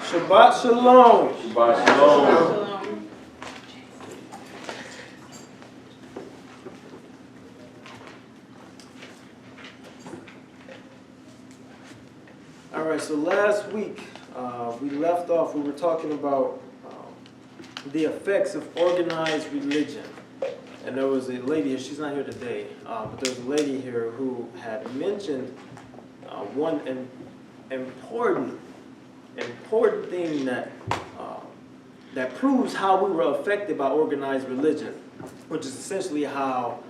Shabbat shalom. Shabbat shalom. All right, so last week we left off, we were talking about the effects of organized religion. And there was a lady here, she's not here today, but there's a lady here who had mentioned one important thing that proves how we were affected by organized religion, which is essentially how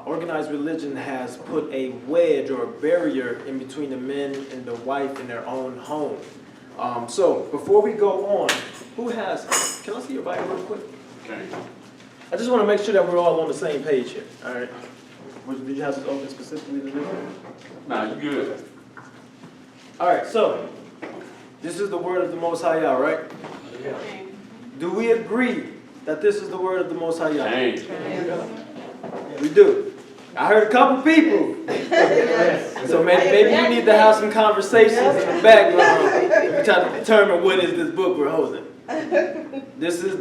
organized religion has put a wedge or a barrier in between the men and the wife in their own home. So before we go on, who has, can I see your Bible real quick? Okay. I just want to make sure that we're all on the same page here. All right. Did you have this open specifically to this? Nah, you good. All right, so this is the word of the Most High Yah, right? Yeah. Do we agree that this is the word of the Most High Yah? Dang. We do. I heard a couple people. So maybe you need to have some conversations in the background and try to determine what is this book we're holding. This is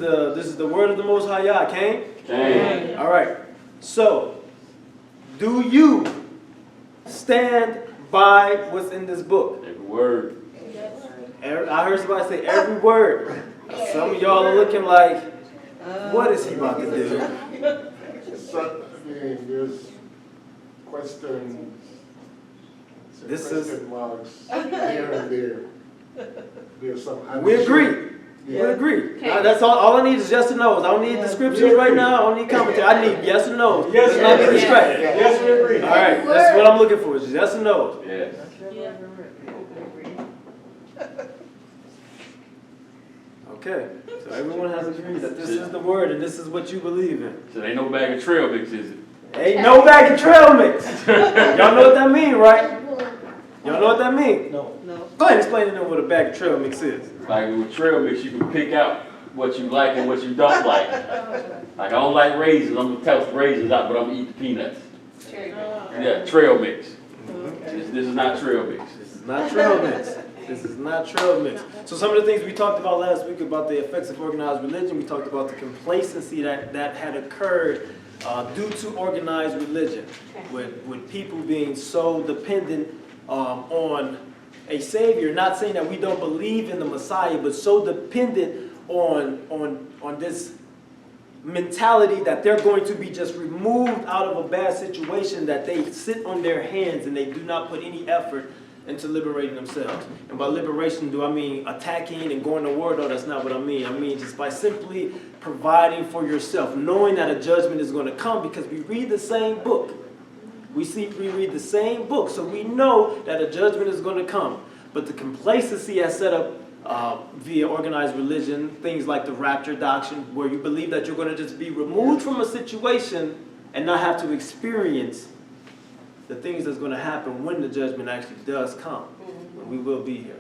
the word of the Most High Yah, Cain? Dang. All right. So, do you stand by what's in this book? Every word. I heard somebody say every word. Some of y'all are looking like, what is he about to do? There's questions, This marks here and there. There's some. We agree. We agree. That's all I need is yes or no's. I don't need descriptions right now. I don't need commentary. I need yes or no's. Yes, Let's not be distracted. Yes, we agree. All right, that's what I'm looking for. Is yes or no's. Yes. Okay. So everyone has agreed that this is the word and this is what you believe in. So ain't no bag of trail mix, is it? Ain't no bag of trail mix. Y'all know what that mean, right? Y'all know what that mean? No. Go ahead and explain to them what a bag of trail mix is. Like with trail mix, you can pick out what you like and what you don't like. Like I don't like raisins, I'm gonna toss raisins out, but I'm gonna eat the peanuts. Yeah, trail mix. This is not trail mix. This is not trail mix. This is not trail mix. So some of the things we talked about last week about the effects of organized religion, we talked about the complacency that had occurred due to organized religion, with people being so dependent on a savior. Not saying that we don't believe in the Messiah, but so dependent on this mentality that they're going to be just removed out of a bad situation, that they sit on their hands and they do not put any effort into liberating themselves. And by liberation, do I mean attacking and going to war? No, that's not what I mean. I mean just by simply providing for yourself, knowing that a judgment is going to come, because we read the same book. We read the same book, so we know that a judgment is going to come. But the complacency has set up via organized religion, things like the rapture doctrine, where you believe that you're going to just be removed from a situation and not have to experience the things that's going to happen when the judgment actually does come. When we will be here.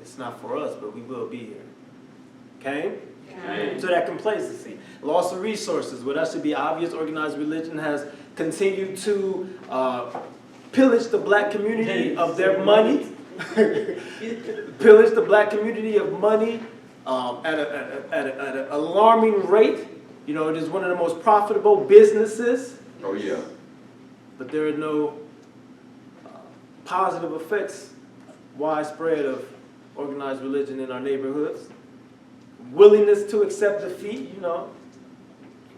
It's not for us, but we will be here. Okay? So that complacency. Loss of resources, well, that should be obvious. Organized religion has continued to pillage the black community of their money. Pillage the black community of money at an alarming rate. You know, it is one of the most profitable businesses. Oh yeah. But there are no positive effects, widespread, of organized religion in our neighborhoods. Willingness to accept defeat, you know,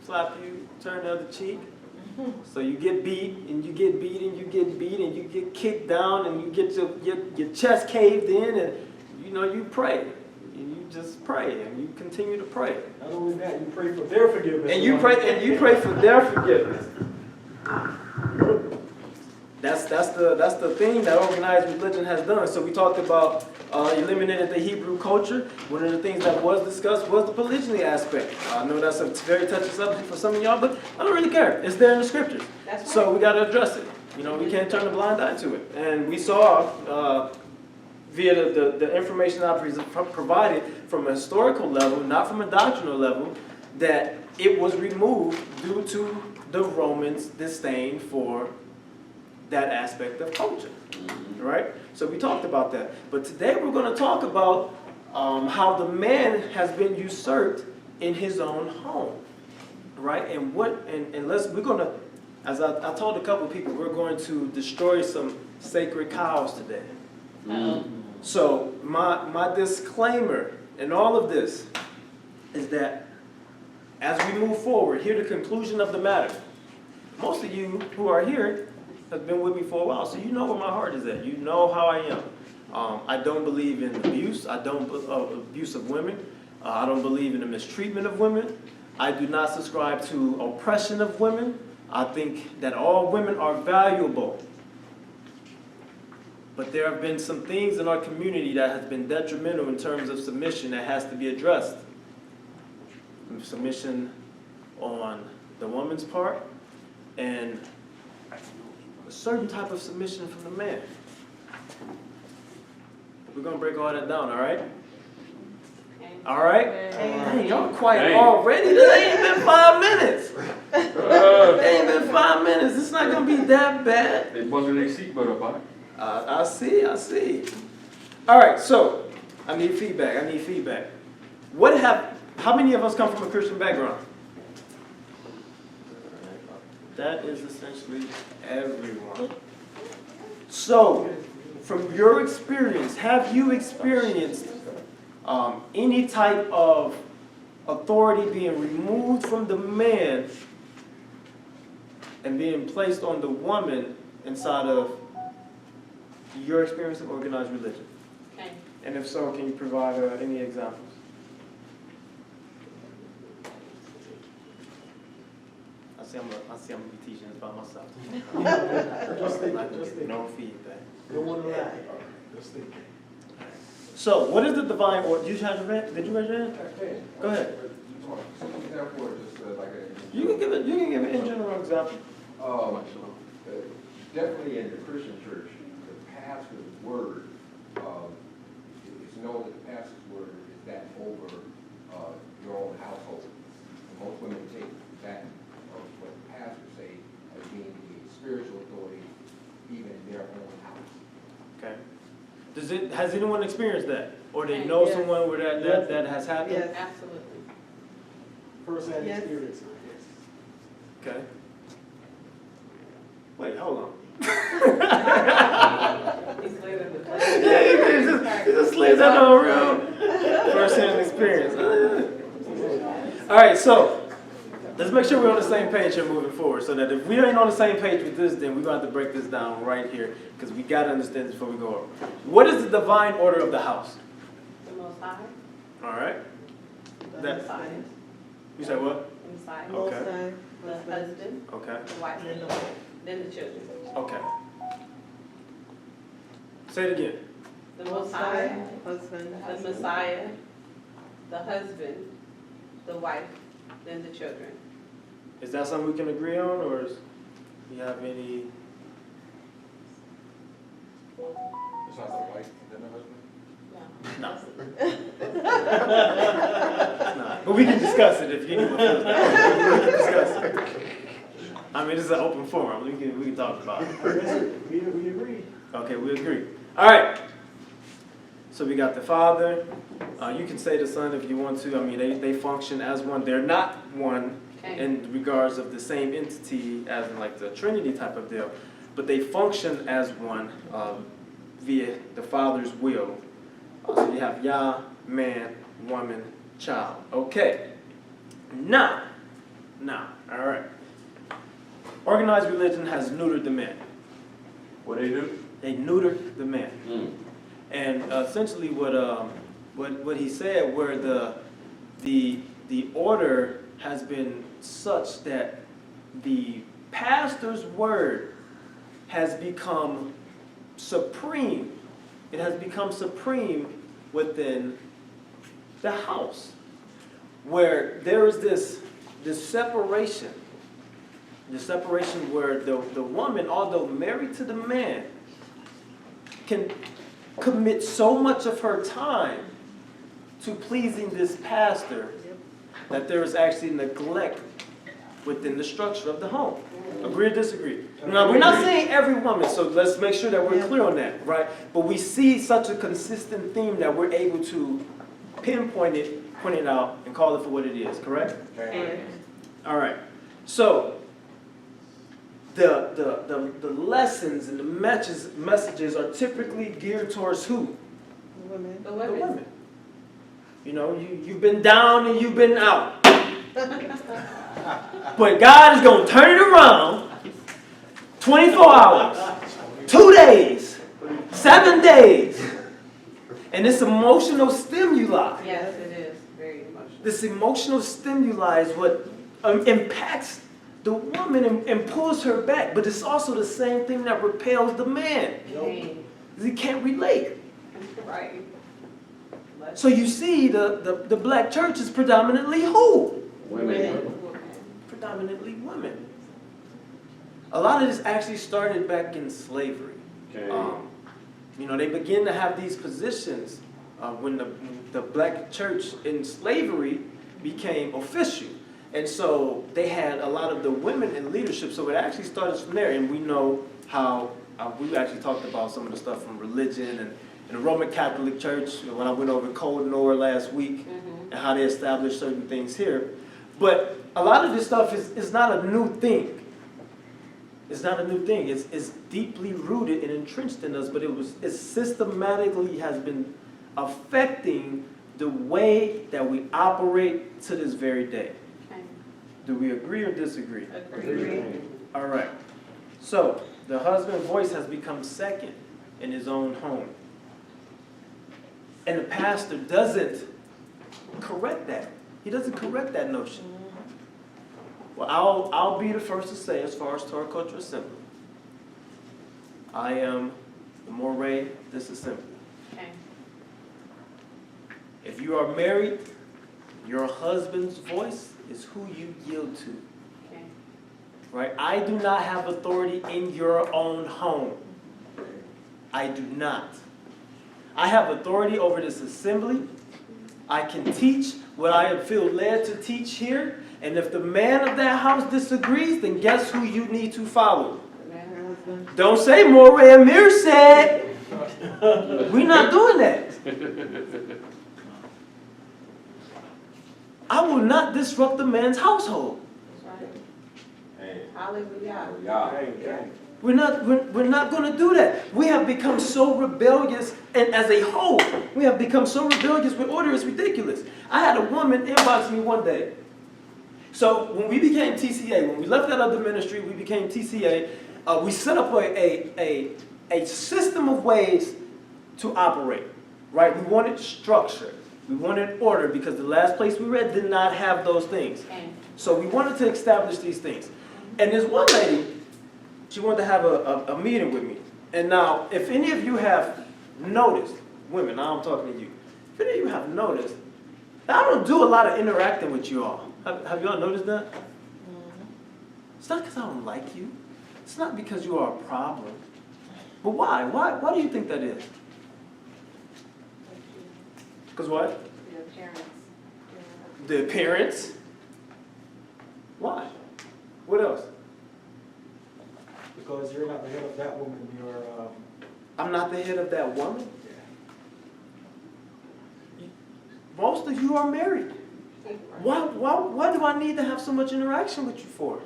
slap you, turn the other cheek. So you get beat, and you get beat, and you get beat, and you get kicked down, and you get your chest caved in, and you know, you pray. And you just pray, and you continue to pray. Not only that, you pray for their forgiveness. And you pray for their forgiveness. That's the thing that organized religion has done. So we talked about eliminating the Hebrew culture. One of the things that was discussed was the polygyny aspect. I know that's a very touchy subject for some of y'all, but I don't really care. It's there in the scriptures. Right. So we got to address it. You know, we can't turn a blind eye to it. And we saw via the information I provided from a historical level, not from a doctrinal level, that it was removed due to the Romans' disdain for that aspect of culture. right? So we talked about that. But today we're going to talk about how the man has been usurped in his own home, right? And we're going to, as I told a couple of people, we're going to destroy some sacred cows today. So my disclaimer in all of this is that as we move forward, hear the conclusion of the matter. Most of you who are here have been with me for a while, so you know where my heart is at. You know how I am. I don't believe in abuse. I don't abuse of women. I don't believe in the mistreatment of women. I do not subscribe to oppression of women. I think that all women are valuable. But there have been some things in our community that has been detrimental in terms of submission that has to be addressed. Submission on the woman's part and a certain type of submission from the man. We're going to break all that down, all right? All right? Dang, y'all quiet already. This ain't been 5 minutes. It ain't been 5 minutes. It's not going to be that bad. They bundle their seatbelt up, huh? I see. All right, so I need feedback. How many of us come from a Christian background? That is essentially everyone. So, from your experience, have you experienced any type of authority being removed from the man and being placed on the woman inside of your experience of organized religion? Okay. And if so, can you provide any examples? I see I'm gonna be teaching this by myself. Just think. No feedback. Don't want to lie. Just think. So, what is the divine order? Did you raise your hand? Go ahead. Some example, or just like a. You can give it in general example. Definitely in the Christian church, the pastor's word, it's known that the pastor's word is that over your own household. And most women take that of what the pastor say as being the spiritual authority even in their own house. Okay. Has anyone experienced that? Or they know someone where that has happened? Yes, absolutely. First-hand experience, yes. Okay. Wait, hold on. He's living the Yeah, you just slid that on real first-hand experience. All right, so let's make sure we're on the same page here moving forward, so that if we ain't on the same page with this, then we're going to have to break this down right here, because we got to understand this before we go over. What is the divine order of the house? The Most High. All right. The That- Messiah. You say what? The Messiah. Okay. The husband. Okay. The wife. Then the children. Okay. Say it again. The Most High. The Messiah. The husband. The wife. Then the children. Is that something we can agree on, or do you have any? It's not the wife, then the husband? No. It's not. But we can discuss it if anyone feels that. We can discuss it. I mean, this is an open forum. We can talk about it. We agree. Okay, we agree. All right. So we got the Father. You can say the Son if you want to. I mean, they function as one. They're not one in regards of the same entity as in like the Trinity type of deal, but they function as one via the Father's will. So you have Yah, man, woman, child. Okay. Now, all right. Organized religion has neutered the man. What they do? They neutered the man. And essentially what he said, where the order has been such that the pastor's word has become supreme. It has become supreme within the house, where there is this separation. The separation where the woman, although married to the man, can commit so much of her time to pleasing this pastor that there is actually neglect within the structure of the home. Agree or disagree? Now, we're not saying every woman, so let's make sure that we're clear on that, right? But we see such a consistent theme that we're able to pinpoint it, point it out, and call it for what it is, correct? All right. So, the lessons and the messages are typically geared towards who? The The women. women. You know, you've been down and you've been out. But God is going to turn it around 24 hours, 2 days, 7 days. And this emotional stimuli, Yes, it is. Very emotional. this emotional stimuli is what impacts the woman and pulls her back. But it's also the same thing that repels the man. Pain. He can't relate. Right. So you see the black church is predominantly who? Women. Predominantly women. A lot of this actually started back in slavery. Okay. You know, they begin to have these positions when the black church in slavery became official. And so they had a lot of the women in leadership. So it actually started from there. And we know how, we actually talked about some of the stuff from religion and in the Roman Catholic Church, when I went over Code Nor last week, and how they established certain things here. But a lot of this stuff is not a new thing. It's not a new thing. It's deeply rooted and entrenched in us, but it systematically has been affecting the way that we operate to this very day. Okay. Do we agree or disagree? Agree. All right. So the husband's voice has become second in his own home. And the pastor doesn't correct that. He doesn't correct that notion. Well, I'll be the first to say, as far as Torah Culture Assembly, I am the moray of this assembly. Okay. If you are married, your husband's voice is who you yield to. Okay. Right? I do not have authority in your own home. I do not. I have authority over this assembly. I can teach what I feel led to teach here. And if the man of that house disagrees, then guess who you need to follow? Don't say Moreh Amir said. We're not doing that. I will not disrupt the man's household. That's right. Hallelujah. Yeah. We're not going to do that. We have become so rebellious, and as a whole, we have become so rebellious with order, it's ridiculous. I had a woman inbox me one day. So when we became TCA, when we left that other ministry, we became TCA, we set up a system of ways to operate, right? We wanted structure. We wanted order because the last place we read did not have those things. Okay. So we wanted to establish these things. And this one lady, she wanted to have a meeting with me. And now, if any of you have noticed, women, now I'm talking to you, if any of you have noticed, I don't do a lot of interacting with you all. Have you all noticed that? It's not because I don't like you. It's not because you are a problem. But why? Why do you think that is? Because what? Your parents. The appearance. Why? What else? Because you're not the head of that woman, you're, I'm not the head of that woman. Most of you are married. Why do I need to have so much interaction with you for?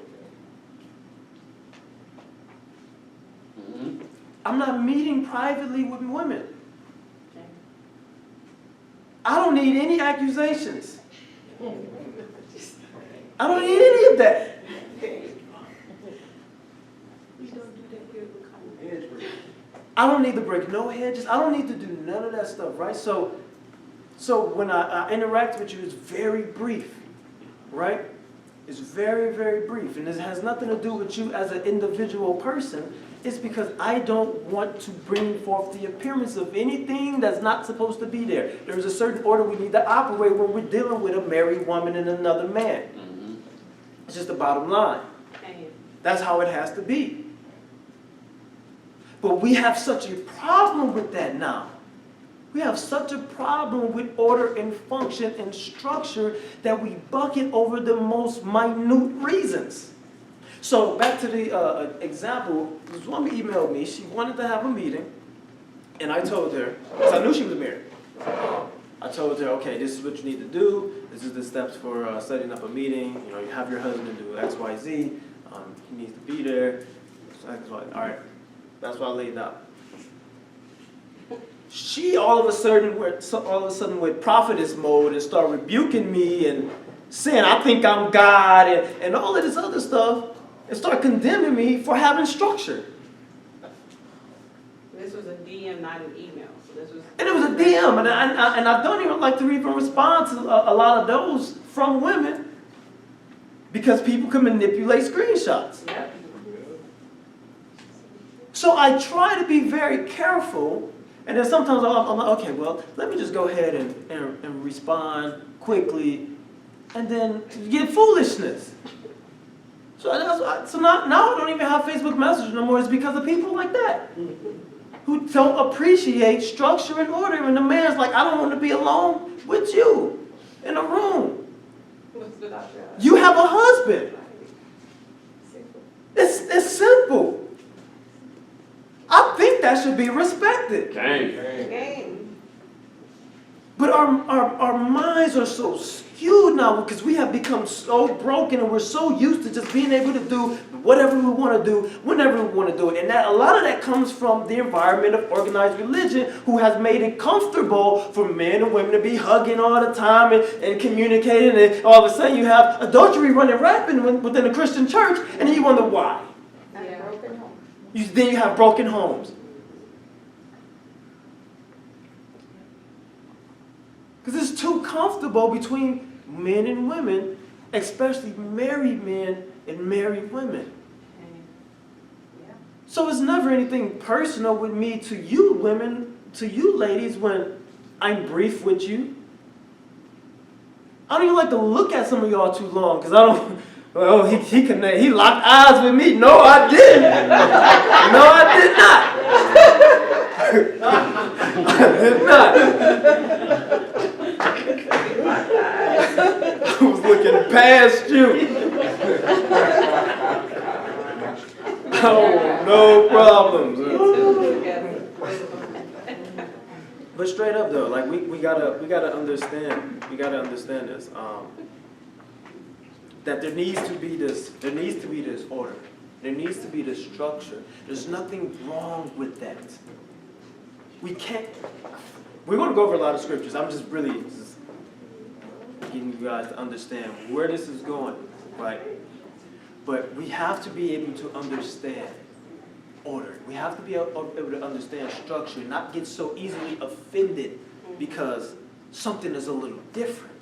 I'm not meeting privately with women. I don't need any accusations. I don't need any of that. I don't need to break no hedges. I don't need to do none of that stuff, right? So when I interact with you, it's very brief, right? It's very, very brief. And this has nothing to do with you as an individual person. It's because I don't want to bring forth the appearance of anything that's not supposed to be there. There's a certain order we need to operate when we're dealing with a married woman and another man. It's just the bottom line. That's how it has to be. But we have such a problem with that now, We have such a problem with order and function and structure that we bucket over the most minute reasons. So back to the example, this woman emailed me. She wanted to have a meeting, and I told her, because I knew she was married. I told her, okay, this is what you need to do. This is the steps for setting up a meeting. You know, you have your husband do X, Y, Z. He needs to be there. So X, Y. All right, that's what I laid out. She all of a sudden went prophetess mode and started rebuking me and saying I think I'm God and all of this other stuff, and started condemning me for having structure. This was a DM, not an email. So this was. And it was a DM, and I don't even like to even respond to a lot of those from women because people can manipulate screenshots. Yep. So I try to be very careful, and then sometimes I'm like, okay, well, let me just go ahead and respond quickly, and then get foolishness. So now I don't even have Facebook Messenger no more. It's because of people like that who don't appreciate structure and order. And the man's like, I don't want to be alone with you in a room. You have a husband. It's simple. I think that should be respected. Game. But our minds are so skewed now because we have become so broken and we're so used to just being able to do whatever we want to do, whenever we want to do it. And that a lot of that comes from the environment of organized religion who has made it comfortable for men and women to be hugging all the time and communicating. And all of a sudden you have adultery running rampant within the Christian church, and then you wonder why. Yeah. Broken home. Then you have broken homes. Because it's too comfortable between men and women, especially married men and married women. Yeah. So it's never anything personal with me to you women, to you ladies, when I'm brief with you. I don't even like to look at some of y'all too long because I don't, well, he locked eyes with me. No, I didn't. No, I did not. I did not. I was looking past you. Oh, no problems. But straight up though, like we gotta understand this. That there needs to be this order. There needs to be this structure. There's nothing wrong with that. We're going to go over a lot of scriptures. I'm just really getting you guys to understand where this is going, right? But we have to be able to understand order. We have to be able to understand structure, not get so easily offended because something is a little different.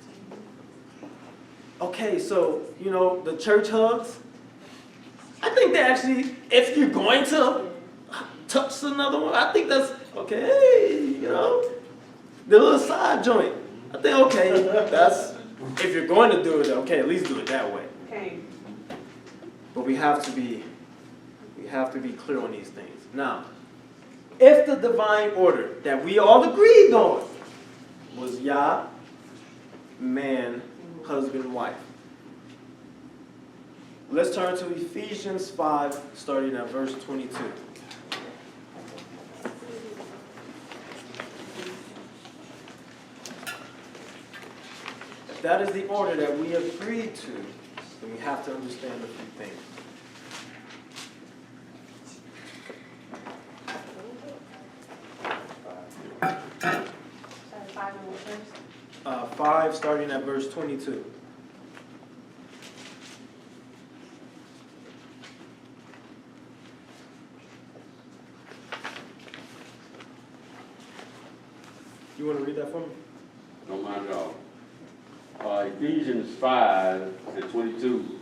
Okay, so, the church hugs. I think that actually, if you're going to touch another one, I think that's, okay, the little side joint. I think, okay, that's, if you're going to do it, okay, at least do it that way. Okay. But we have to be clear on these things. Now, if the divine order that we all agreed on was Yah, man, husband, wife. Let's turn to Ephesians 5, starting at verse 22. If that is the order that we agreed to, then we have to understand a few things. Sorry, 5 and what verse? 5, starting at verse 22. You want to read that for me? Don't mind at all. Ephesians 5 and 22.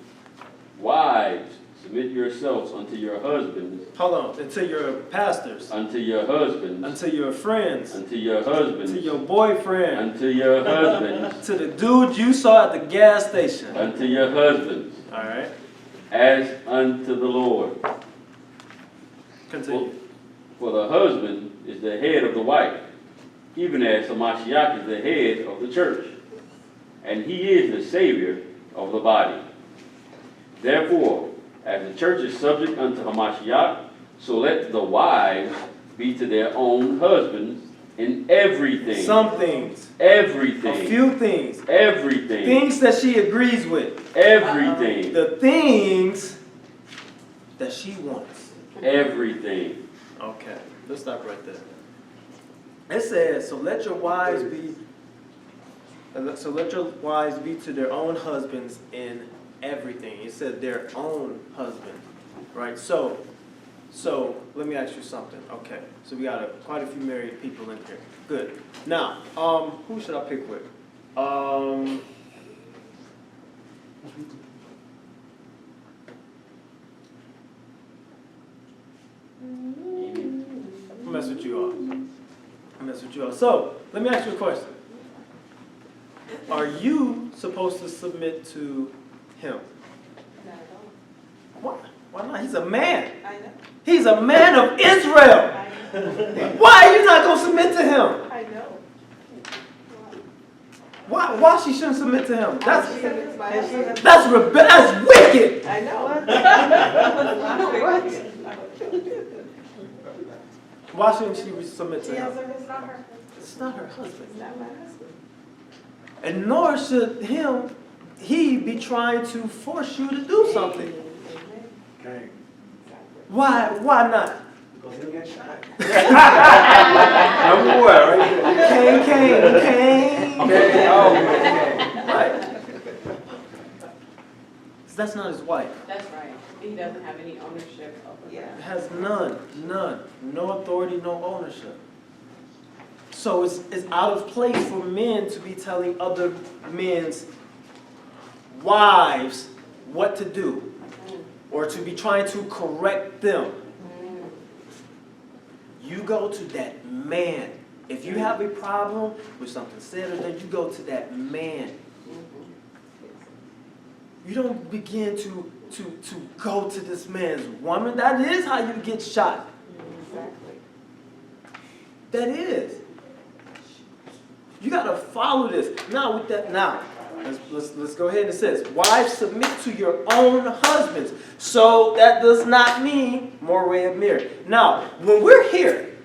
Wives, submit yourselves unto your husbands. Hold on. Until your pastors. Unto your husbands. Until your friends. Unto your husbands. To your boyfriend. Unto your husbands. To the dude you saw at the gas station. Unto your husbands. All right. As unto the Lord. Continue. For the husband is the head of the wife, even as Hamashiach is the head of the church, and he is the Savior of the body. Therefore, as the church is subject unto Hamashiach, so let the wives be to their own husbands in everything. Some things. Everything. A few things. Everything. Things that she agrees with. Everything. The things that she wants. Everything. Okay, let's stop right there. It says, so let your wives be to their own husbands in everything. It said their own husband, right? So let me ask you something. Okay, so we got quite a few married people in here. Good. Now, who should I pick with? I'll mess with you all. So, let me ask you a question. Are you supposed to submit to him? No, I Why? Why not? He's a man. don't. I know. He's a man of Israel. I know. Why are you not going to submit to him? I know. Why she shouldn't submit to him? That's That's that's wicked. I know. Why shouldn't she submit to him? It's not her. It's not her husband. It's not my husband. And nor should he be trying to force you to do something. Okay. Why not? Because he'll get shot. Number one, right? Cain. Okay. Oh, Right. 'Cause that's not his wife. That's right. He doesn't have any ownership over It her. has none. No authority, no ownership. So it's out of place for men to be telling other men's wives what to do, or to be trying to correct them. You go to that man. If you have a problem with something said or done, you go to that man. You don't begin to go to this man's woman. That is how you get shot. That is. You gotta follow this. Now with that, let's go ahead and it says, wives, submit to your own husbands. So that does not mean Moreh of Mir. Now, when we're here,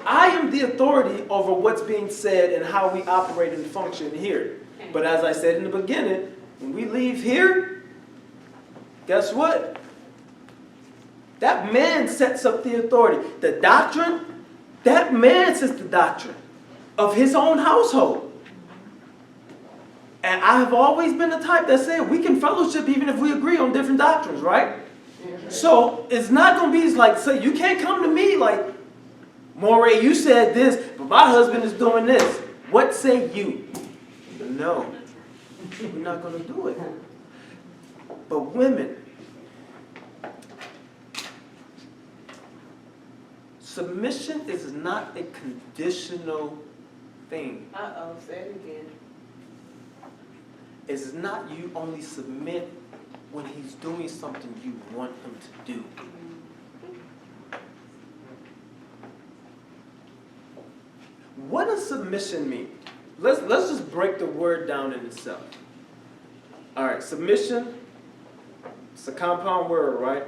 I am the authority over what's being said and how we operate and function here. But as I said in the beginning, when we leave here, guess what? That man sets up the authority. The doctrine, that man sets the doctrine of his own household. And I have always been the type that said we can fellowship even if we agree on different doctrines, right? So it's not going to be like, say, you can't come to me like, Moreh, you said this, but my husband is doing this. What say you? No, we're not going to do it. But women, submission is not a conditional thing. Uh-oh, say it again. It's not you only submit when he's doing something you want him to do. What does submission mean? Let's just break the word down in itself. All right, submission, it's a compound word, right?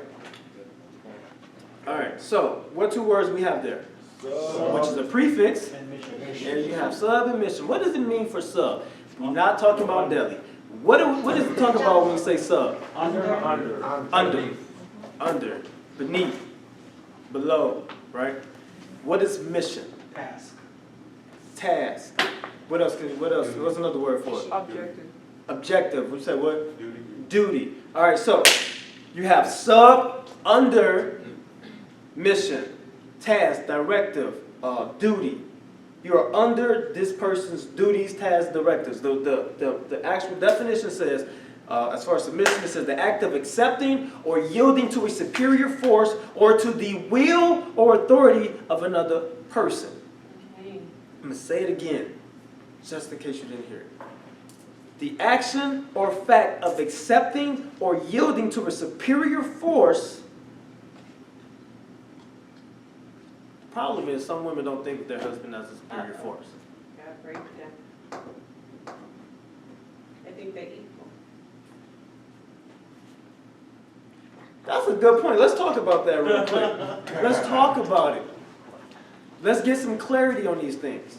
All right, so what two words we have there? Which is a prefix, and you have sub and mission. What does it mean for sub? We're not talking about deli. What is it talking about when we say sub? Under, beneath, below, right? What is mission? Task. What else? What's another word for it? Objective. We say what? Duty. All right, so you have sub, under, mission, task, directive, duty. You are under this person's duties, tasks, directives. The actual definition says, as far as submission, it says the act of accepting or yielding to a superior force or to the will or authority of another person. I'm going to say it again, just in case you didn't hear it. The action or fact of accepting or yielding to a superior force problem is some women don't think of their husband as a superior force. Gotta break it down. I think they're equal. That's a good point. Let's talk about that real quick. Let's talk about it. Let's get some clarity on these things.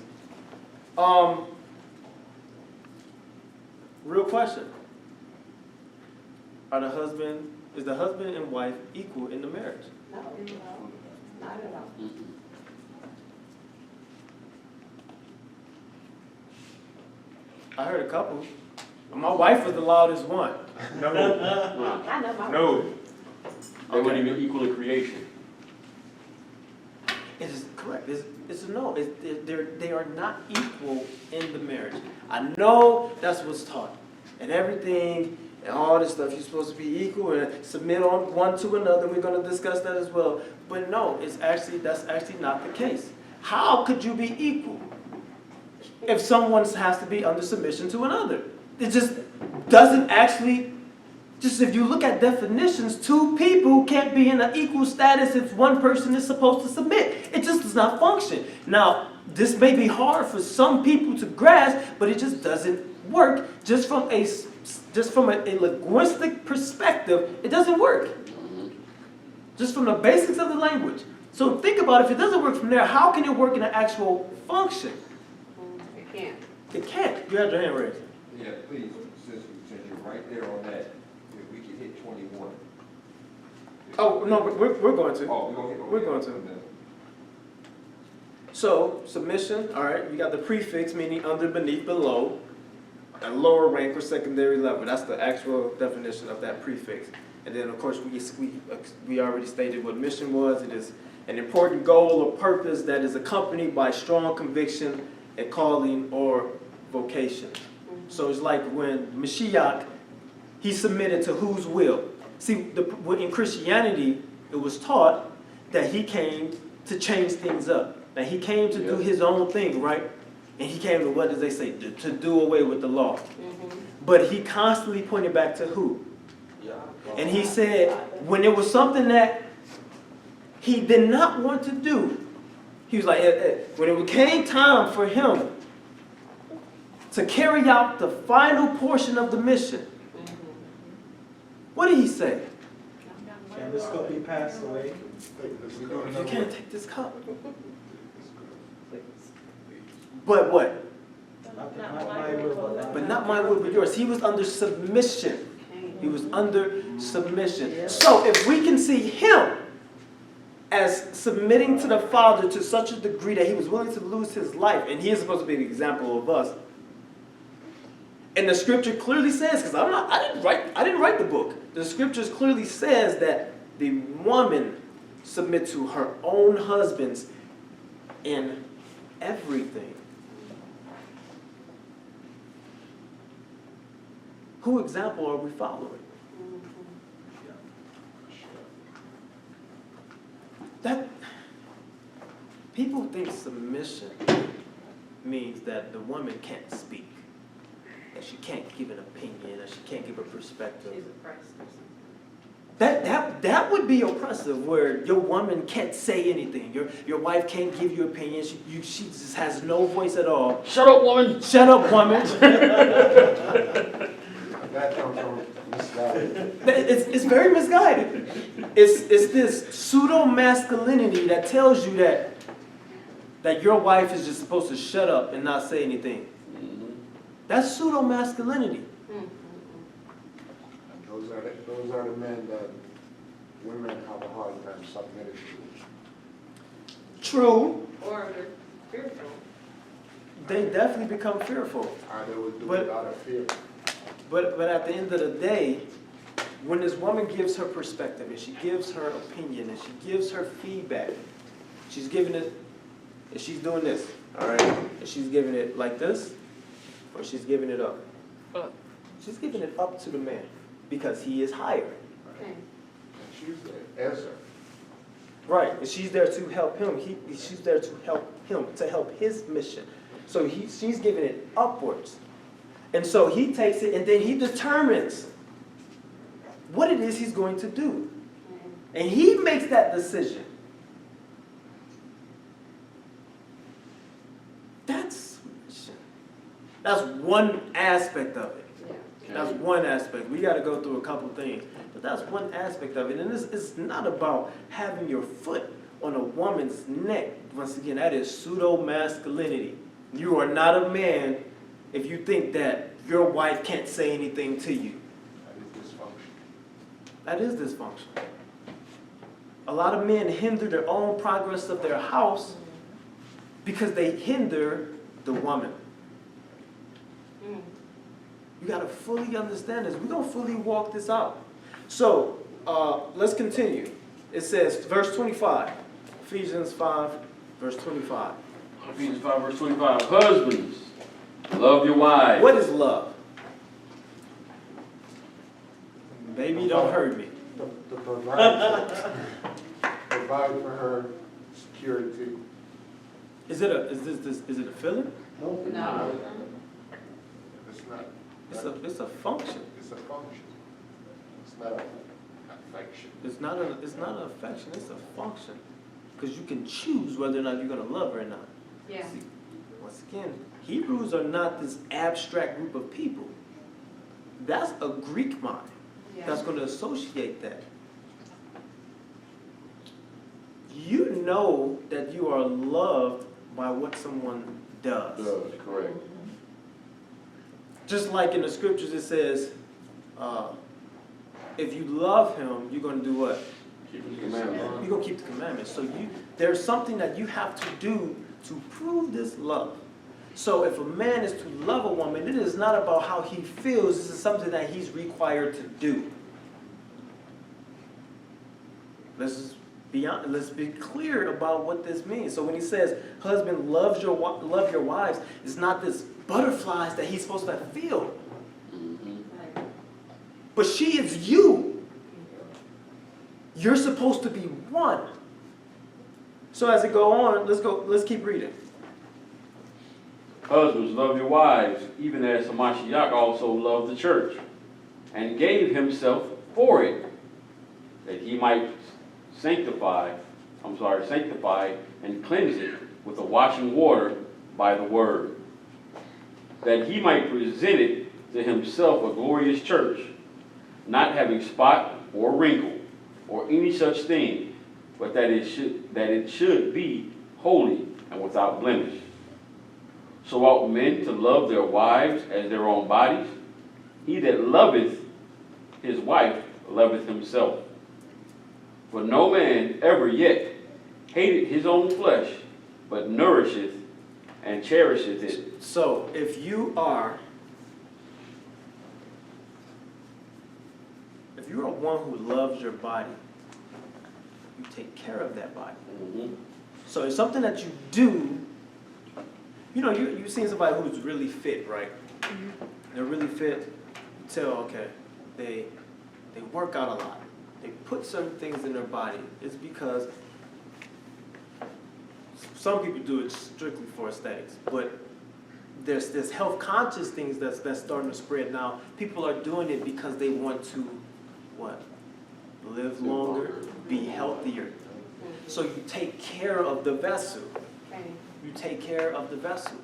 Real question. Is the husband and wife equal in the marriage? No, not at all. I heard a couple. My wife was the loudest one. No. I know my. No. They weren't even equal in creation. It is correct. It's a no. They are not equal in the marriage. I know that's what's taught. And everything and all this stuff, you're supposed to be equal and submit on one to another. We're going to discuss that as well. But no, that's actually not the case. How could you be equal if someone has to be under submission to another? It just doesn't actually. Just if you look at definitions, two people can't be in an equal status if one person is supposed to submit. It just does not function. Now, this may be hard for some people to grasp, but it just doesn't work. Just from a linguistic perspective, it doesn't work. Just from the basics of the language. So think about it. If it doesn't work from there, how can it work in an actual function? It can't. It can't. You had your hand raised. Yeah, please, since you're right there on that, if we could hit 21. Oh, no, we're going to. Oh, we're going to hit. We're going to. So, submission, all right, you got the prefix, meaning under, beneath, below, a lower rank or secondary level. That's the actual definition of that prefix. And then, of course, we already stated what mission was. It is an important goal or purpose that is accompanied by strong conviction, a calling, or vocation. So it's like when Mashiach, he submitted to whose will? See, in Christianity, it was taught that he came to change things up. That he came to do his own thing, right? And he came to, what does they say? To do away with the law. But he constantly pointed back to who? And he said, when there was something that he did not want to do, he was like, when it came time for him to carry out the final portion of the mission, what did he say? Can this cup be passed away? You can't take this cup. But what? Not my will, But not my will, but yours. He was under submission. He was under submission. So if we can see him as submitting to the Father to such a degree that he was willing to lose his life, and he is supposed to be an example of us. And the scripture clearly says, because I didn't write the book. The scriptures clearly says that the woman submit to her own husbands in everything. Who example are we following? That people think submission means that the woman can't speak, that she can't give an opinion, that she can't give a perspective. She's oppressed or something. That would be oppressive, where your woman can't say anything. Your wife can't give you opinions. She just has no voice at all. Shut up, woman. Shut up, woman. That comes from misguided. It's very misguided. It's this pseudo masculinity that tells you that your wife is just supposed to shut up and not say anything. That's pseudo masculinity. Those are the men that women have a hard time submitting to. True. Or they're fearful. They definitely become fearful. Or they would do But- it out of fear. But at the end of the day, when this woman gives her perspective and she gives her opinion and she gives her feedback, she's giving it, and she's doing this, all right? And she's giving it like this, or she's giving it up. She's giving it up to the man because he is higher. Okay. And she's there, Ezra. Right, and she's there to help him. She's there to help his mission. So she's giving it upwards. And so he takes it and then he determines what it is he's going to do. And he makes that decision. That's one aspect of it. Yeah. That's one aspect. We got to go through a couple things. But that's one aspect of it. And it's not about having your foot on a woman's neck. Once again, that is pseudo-masculinity. You are not a man if you think that your wife can't say anything to you. That is dysfunction. That is dysfunction. A lot of men hinder their own progress of their house because they hinder the woman. You got to fully understand this. We're going to fully walk this out. So, let's continue. It says, verse 25. Ephesians 5, verse 25. Ephesians 5, verse 25. Husbands, love your wives. What is love? Baby, don't hurt me. To provide for her security. Is it a feeling? No. It's not. It's a function. It's a function. It's not an affection. It's not an affection. It's a function. Because you can choose whether or not you're going to love her or not. Yeah. See, once again, Hebrews are not this abstract group of people. That's a Greek mind that's going to associate that. You know that you are loved by what someone does. Correct. Just like in the scriptures it says, if you love him, you're going to do what? Keep his commandments. You're going to keep the commandments. So there's something that you have to do to prove this love. So if a man is to love a woman, it is not about how he feels. This is something that he's required to do. Let's be clear about what this means. So when he says, husband, love your wives, it's not this butterflies that he's supposed to feel. But she is you. You're supposed to be one. So as it go on, let's keep reading. Husbands, love your wives, even as Hamashiach also loved the church, and gave himself for it, that he might sanctify and cleanse it with the washing water by the word, that he might present it to himself a glorious church, not having spot or wrinkle or any such thing, but that it should be holy and without blemish. So ought men to love their wives as their own bodies. He that loveth his wife loveth himself. For no man ever yet hated his own flesh, but nourisheth and cherisheth it. So if you are one who loves your body, you take care of that body. Mm-hmm. So it's something that you do. You know, you've seen somebody who's really fit, right? They're really fit. You tell, okay, they work out a lot. They put certain things in their body. It's because some people do it strictly for aesthetics, but there's this health conscious things that's starting to spread now. People are doing it because they want to, what? Live longer, be healthier. So you take care of the vessel. You take care of the vessel.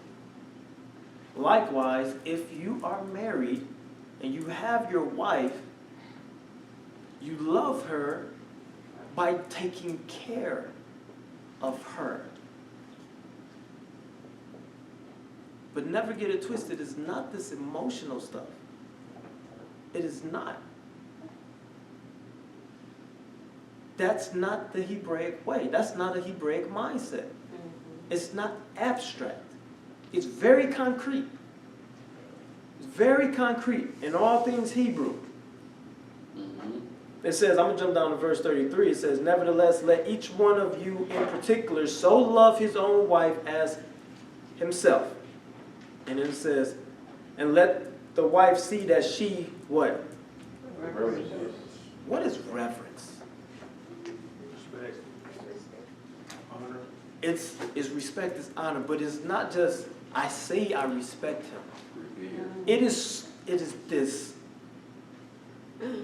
Likewise, if you are married and you have your wife, you love her by taking care of her. But never get it twisted. It's not this emotional stuff. It is not. That's not the Hebraic way. That's not a Hebraic mindset. It's not abstract. It's very concrete. It's very concrete in all things Hebrew. It says, I'm going to jump down to verse 33. It says, nevertheless, let each one of you in particular so love his own wife as himself. And then it says, and let the wife see that she, what? Reverence. What is reverence? Respect. Honor. It's respect, it's honor, but it's not just, I say I respect him. It is this,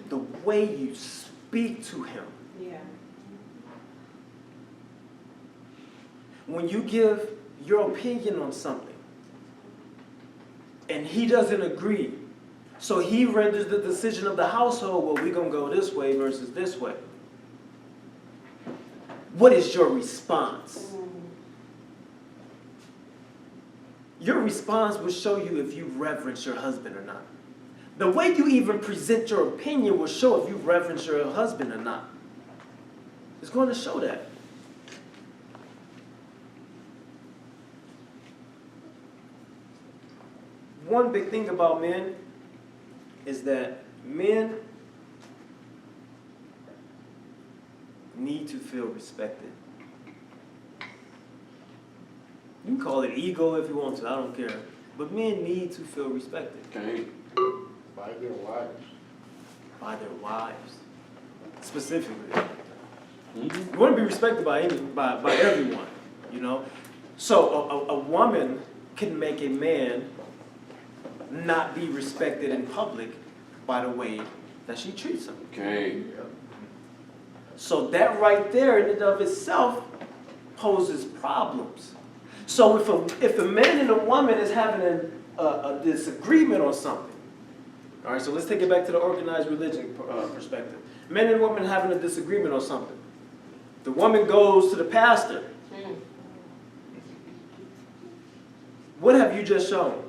the way you speak to him. Yeah. When you give your opinion on something, and he doesn't agree. So he renders the decision of the household, well, we're going to go this way versus this way. What is your response? Your response will show you if you reverence your husband or not. The way you even present your opinion will show if you reverence your husband or not. It's going to show that. One big thing about men is that men need to feel respected. You can call it ego if you want to, I don't care. But men need to feel respected. Okay. By their wives. By their wives, specifically. Mhm. You want to be respected by everyone, you know? So a woman can make a man not be respected in public by the way that she treats him. Okay. So that right there in and of itself poses problems. So if a man and a woman is having a disagreement on something, all right, so let's take it back to the organized religion perspective. Men and women having a disagreement on something. The woman goes to the pastor. What have you just shown?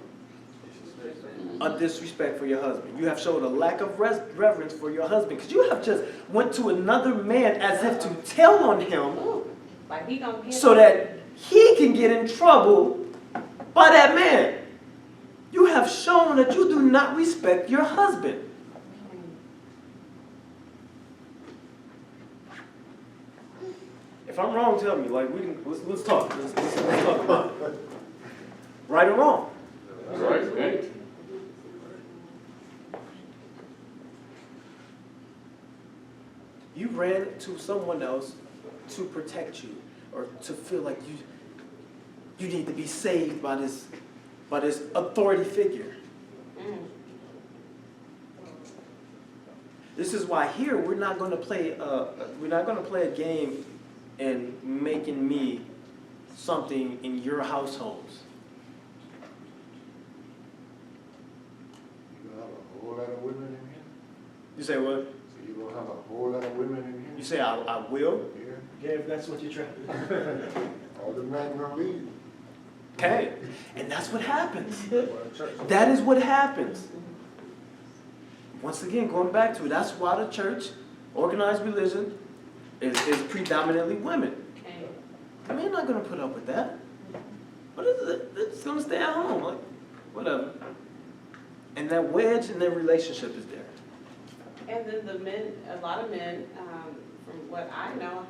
A disrespect for your husband. You have showed a lack of reverence for your husband because you have just went to another man as if to tell on him Like he gonna get so that he can get in trouble by that man. You have shown that you do not respect your husband. If I'm wrong, tell me. Like let's talk. Let's talk about it. Right or wrong? Right. Okay. You ran to someone else to protect you or to feel like you need to be saved by this authority figure. This is why here we're not going to play a game in making me something in your households. You gonna have a whole lot of women in here? You say what? So you gonna have a whole lot of women in here? You say I will? Yeah. Yeah, if that's what you're trying to do. All the men gonna leave. Okay. And that's what happens. That is what happens. Once again, going back to it, that's why the church, organized religion, is predominantly women. I mean, you're not going to put up with that. What is it? It's going to stay at home. Like, whatever. And that wedge in their relationship is there. And then the men, a lot of men, from what I know,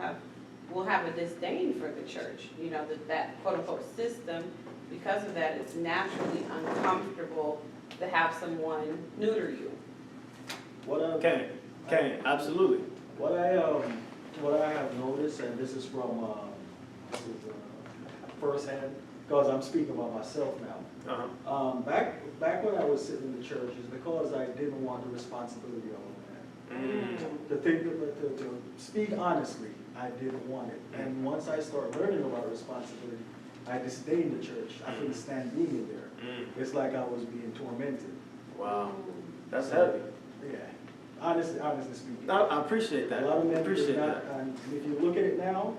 will have a disdain for the church. You know, that quote unquote system, because of that, it's naturally uncomfortable to have someone neuter you. Okay, absolutely. What I have noticed, and this is from first hand, because I'm speaking about myself now. Uh-huh. Back when I was sitting in the church, is because I didn't want the responsibility of a man. To speak honestly, I didn't want it. And once I started learning about responsibility, I disdained the church. I couldn't stand being in there. It's like I was being tormented. Wow. That's heavy. Yeah. Honestly speaking. I appreciate that. A lot of men appreciate do not, that. and if you look at it now,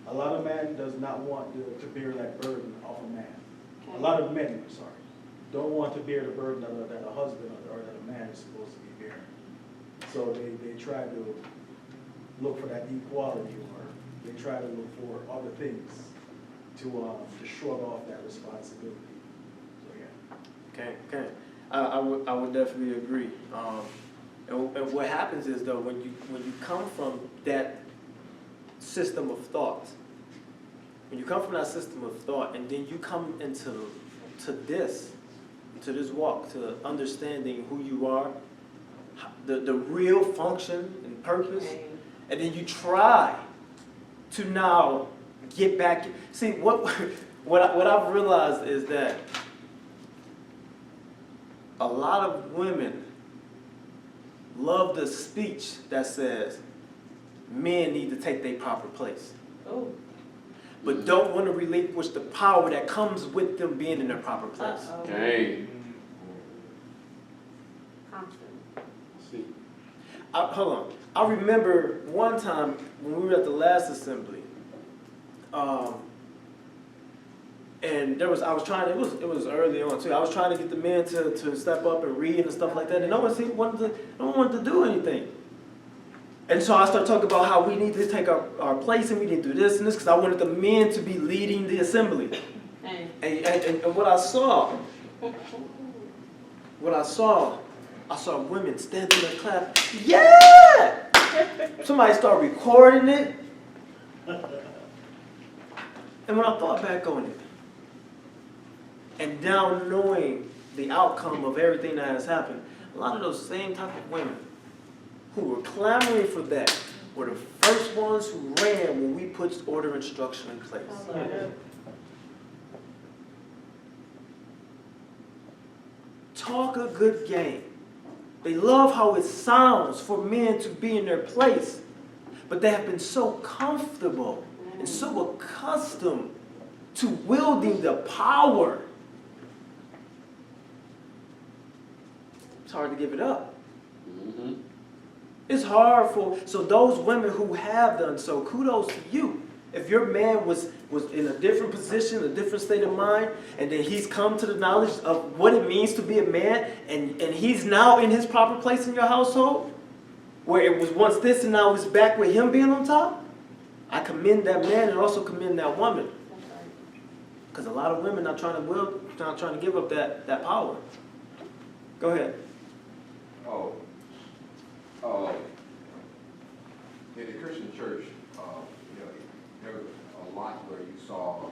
a lot of men does not want to bear that burden off a man. A lot of men, don't want to bear the burden that a husband or that a man is supposed to be bearing. So they try to look for that equality, or they try to look for other things to shrug off that responsibility. So yeah. Okay. I would definitely agree. And what happens is though, when you come from that system of thought, and then you come into this walk, to understanding who you are, the real function and purpose, and then you try to now get back. See, what I've realized is that a lot of women love the speech that says men need to take their proper place. Oh. But don't want to relinquish the power that comes with them being in their proper place. Uh-oh. Okay. See, Hold on. I remember one time when we were at the last assembly, and I was trying. It was early on too. I was trying to get the men to step up and read and stuff like that, and no one wanted to do anything. And so I started talking about how we need to take our place and we need to do this and this because I wanted the men to be leading the assembly. And what I saw, I saw women standing and clap. Yeah! Somebody started recording it. And when I thought back on it, and now knowing the outcome of everything that has happened, a lot of those same type of women who were clamoring for that were the first ones who ran when we put order and structure in place. Talk a good game. They love how it sounds for men to be in their place, but they have been so comfortable and so accustomed to wielding the power. It's hard to give it up. Mm-hmm. It's hard so those women who have done so, kudos to you. If your man was in a different position, a different state of mind, and then he's come to the knowledge of what it means to be a man, and he's now in his proper place in your household, where it was once this and now it's back with him being on top, I commend that man and also commend that woman. Because a lot of women not trying to give up that power. Go ahead. In the Christian church, there was a lot where you saw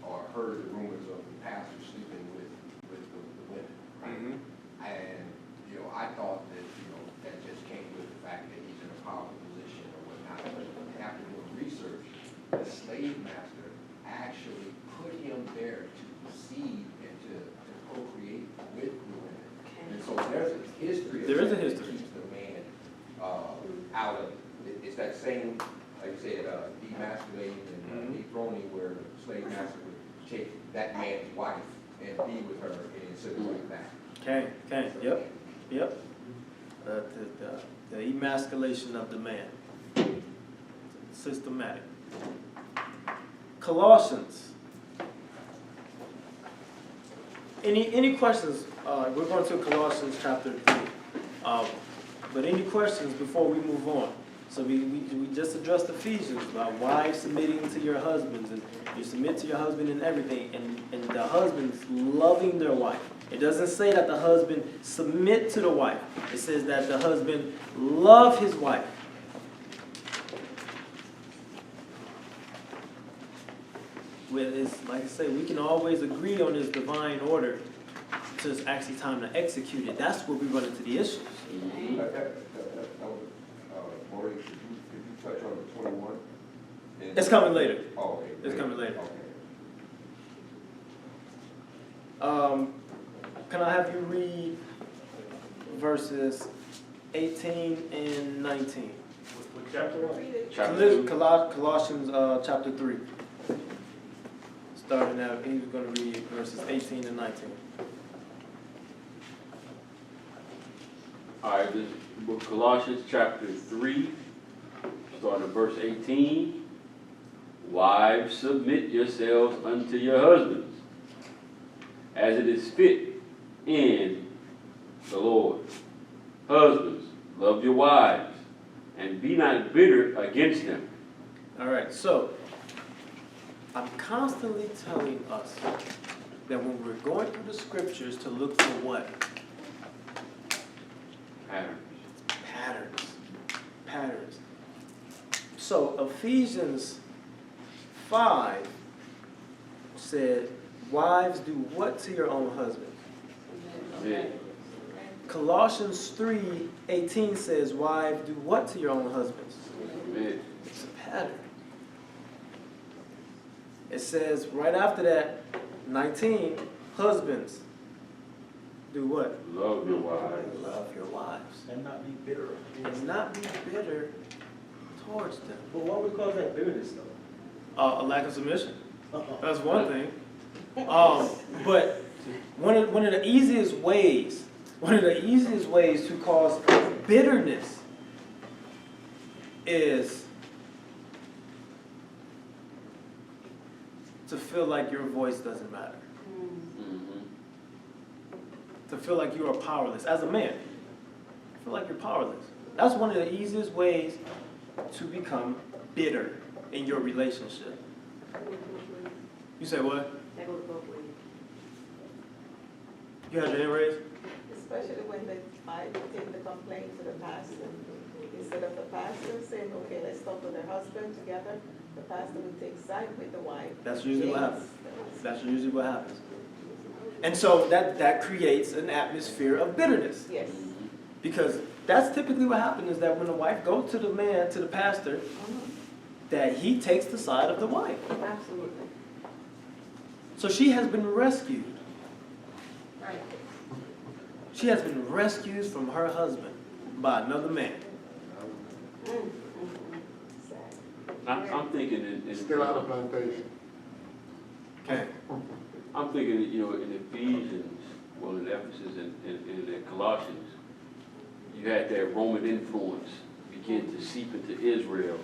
or heard the rumors of the pastor sleeping with the women, right? Mm-hmm. And, I thought that, that just came with the fact that he's in a powerful position or whatnot. But after doing research, the slave master actually put him there to conceive and to procreate with the women. And so there's a history. There is a history. Keeps the man out of it. It's that same, like you said, demasculating and dethroning where the slave master would take that man's wife and be with her and send her back. Okay. Yep. The emasculation of the man. Systematic. Colossians. Any questions? We're going to Colossians chapter 3. But any questions before we move on? So we just addressed Ephesians about wives submitting to your husbands, and you submit to your husband in everything, and the husbands loving their wife. It doesn't say that the husband submit to the wife. It says that the husband love his wife. It's like I say, we can always agree on this divine order. It's just actually time to execute it. That's where we run into the issues. Maurice, could you touch on the 21? It's coming later. Oh, okay. It's coming later. Okay. Can I have you read verses 18 and 19? What chapter? Colossians chapter 3. Starting out, he was going to read verses 18 and 19. All right, this book of Colossians chapter 3, starting at verse 18. Wives, submit yourselves unto your husbands, as it is fit in the Lord. Husbands, love your wives, and be not bitter against them. All right, so I'm constantly telling us that when we're going through the scriptures to look for what? Patterns. So Ephesians 5 said, wives, do what to your own husbands? Amen. Colossians 3:18 says, wives, do what to your own husbands? Amen. It's a pattern. It says right after that, 19, husbands, do what? Love your wives. Love your wives. And not be bitter. And not be bitter towards them. But what would cause that bitterness though? A lack of submission. That's one thing. But one of the easiest ways One of the easiest ways to cause bitterness is to feel like your voice doesn't matter. To feel like you are powerless. As a man, feel like you're powerless. That's one of the easiest ways to become bitter in your relationship. You say what? That goes both ways. You had your hand raised? Especially when they take the complaint to the pastor. Instead of the pastor saying, okay, let's talk with their husband together, the pastor would take side with the wife. That's usually what happens. That's usually what happens. And so that creates an atmosphere of bitterness. Yes. Because that's typically what happens, is that when the wife goes to the man, to the pastor, that he takes the side of the wife. Absolutely. So she has been rescued. Right. She has been rescued from her husband by another man. I'm thinking in Still out of plantation. Okay. I'm thinking, you know, in Ephesians, well, in Ephesus and in Colossians, you had that Roman influence begin to seep into Israel,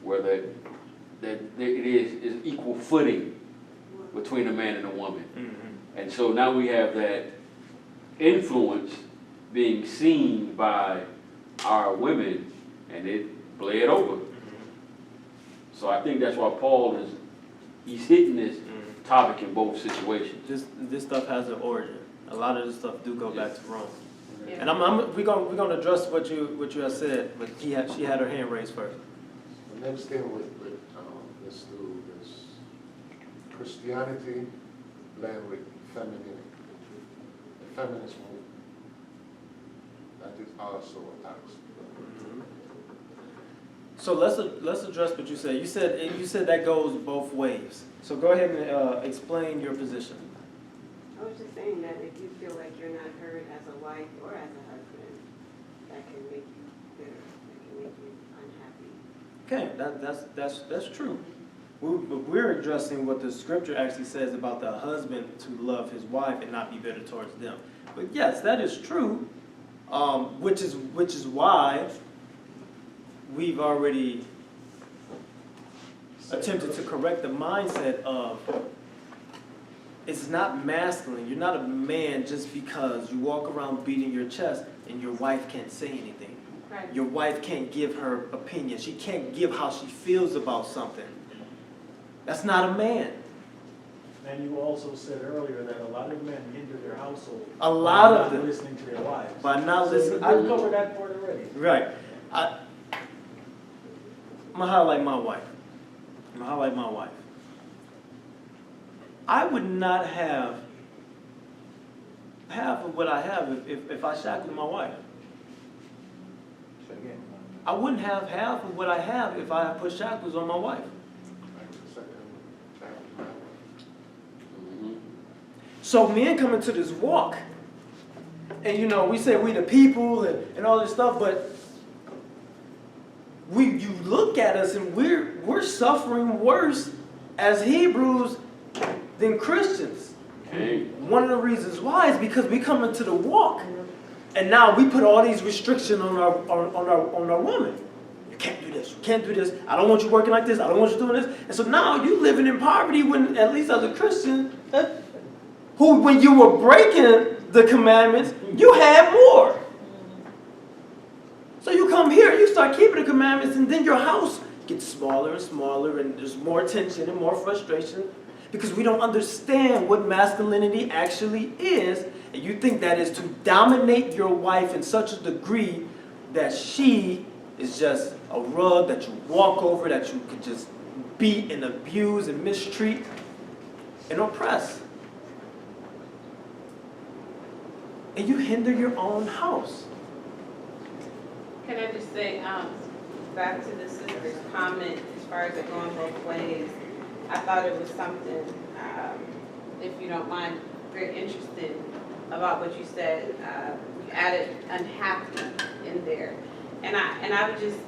where it is equal footing between a man and a woman. Mm-hmm. And so now we have that influence being seen by our women, and it bled over. So I think that's why Paul he's hitting this topic in both situations. This stuff has an origin. A lot of this stuff do go back to Rome. Yeah. And we're gonna address what you have said, but she had her hand raised first. The next thing let's do is Christianity blend with femininity. The feminist movement. That is also attacks. So let's address what you said. You said that goes both ways. So go ahead and explain your position. I was just saying that if you feel like you're not heard as a wife or as a husband, that can make you bitter, that can make you unhappy. Okay, that's true. We're addressing what the scripture actually says about the husband to love his wife and not be bitter towards them. But yes, that is true. Which is why we've already attempted to correct the mindset of it's not masculine. You're not a man just because you walk around beating your chest and your wife can't say anything. Right. Your wife can't give her opinion. She can't give how she feels about something. That's not a man. And you also said earlier that a lot of men hinder their household. A lot by of not them. listening to their wives. By not So listening. we've covered that part already. Right. I'm going to highlight my wife. I would not have half of what I have if I shackled my wife. Say again. I wouldn't have half of what I have if I put shackles on my wife. So men come into this walk, and we say we the people and all this stuff, but you look at us and we're suffering worse as Hebrews than Christians. Okay. One of the reasons why is because we come into the walk, and now we put all these restrictions on our women. You can't do this. You can't do this. I don't want you working like this. I don't want you doing this. And so now you living in poverty when, at least as a Christian, who when you were breaking the commandments, you had more. So you come here, you start keeping the commandments, and then your house gets smaller and smaller, and there's more tension and more frustration because we don't understand what masculinity actually is, and you think that is to dominate your wife in such a degree that she is just a rug that you walk over, that you could just beat and abuse and mistreat and oppress. And you hinder your own house. Can I just say, back to the sister's comment, as far as it going both ways, I thought it was something, if you don't mind, very interesting about what you said. You added unhappy in there. And I would just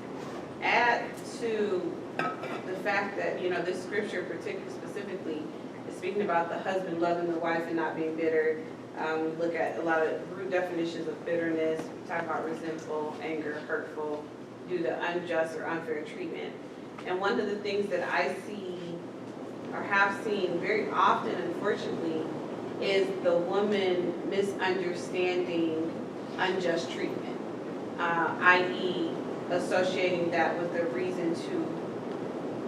add to the fact that, this scripture particularly specifically is speaking about the husband loving the wife and not being bitter. We look at a lot of root definitions of bitterness. We talk about resentful, anger, hurtful, due to unjust or unfair treatment. And one of the things that I see or have seen very often, unfortunately, is the woman misunderstanding unjust treatment, i.e. associating that with a reason to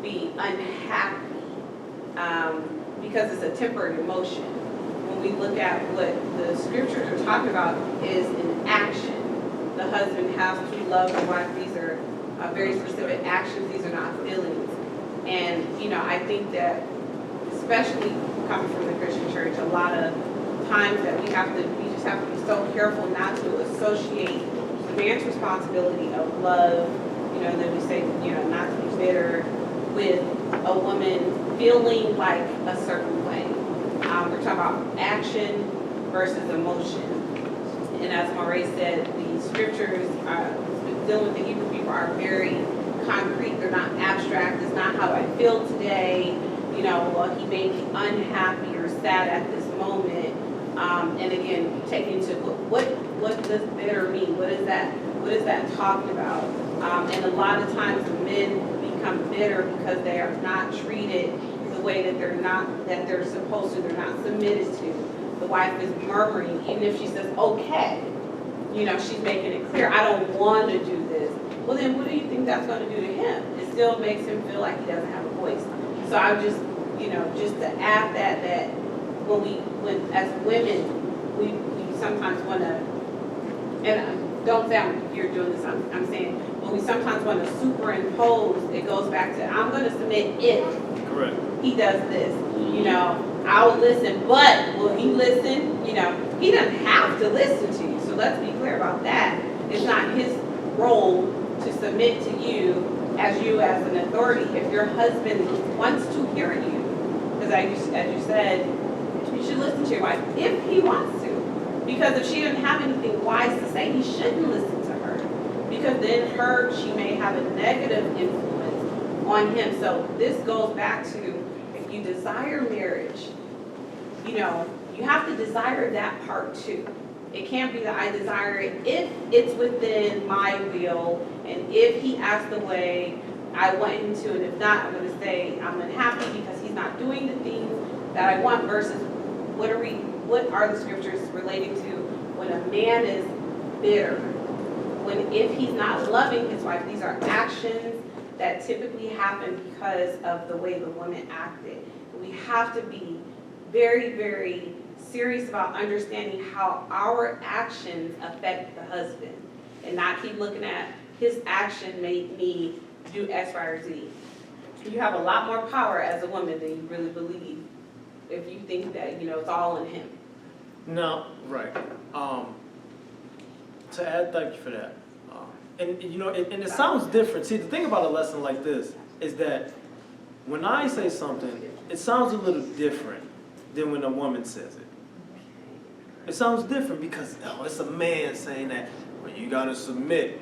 be unhappy because it's a tempered emotion. When we look at what the scriptures are talking about is an action. The husband has to love the wife. These are very specific actions. These are not feelings. And, I think that, especially coming from the Christian church, a lot of times that we just have to be so careful not to associate the man's responsibility of love, and then we say, not to be bitter with a woman feeling like a certain way. We're talking about action versus emotion. And as Marie said, the scriptures dealing with the Hebrew people are very concrete. They're not abstract. It's not how I feel today. Well, he may be unhappy or sad at this moment. And again, taking to what does bitter mean? What is that talking about? And a lot of times men become bitter because they are not treated the way that they're supposed to. They're not submitted to. The wife is murmuring, even if she says okay. She's making it clear, I don't want to do this. Well, then what do you think that's going to do to him? It still makes him feel like he doesn't have a voice. So I'm just, just to add that when as women, we sometimes want to, and don't say you're doing this, I'm saying, when we sometimes want to superimpose, it goes back to, I'm going to submit if Correct. he does this. I'll listen, but will he listen? He doesn't have to listen to you. So let's be clear about that. It's not his role to submit to you as an authority. If your husband wants to hear you, because as you said, you should listen to your wife if he wants to. Because if she doesn't have anything wise to say, he shouldn't listen to her. Because then she may have a negative influence on him. So this goes back to, if you desire marriage, you have to desire that part too. It can't be that I desire it if it's within my will and if he acts the way I want him to, and if not, I'm going to say I'm unhappy because he's not doing the things that I want, versus what are the scriptures relating to when a man is bitter, if he's not loving his wife. These are actions that typically happen because of the way the woman acted. We have to be very, very serious about understanding how our actions affect the husband and not keep looking at his action made me do X, Y, or Z. You have a lot more power as a woman than you really believe if you think that, it's all in him. No, right. To add, thank you for that. And it sounds different. See, the thing about a lesson like this is that when I say something, it sounds a little different than when a woman says it. It sounds different because, it's a man saying that, well, you gotta submit.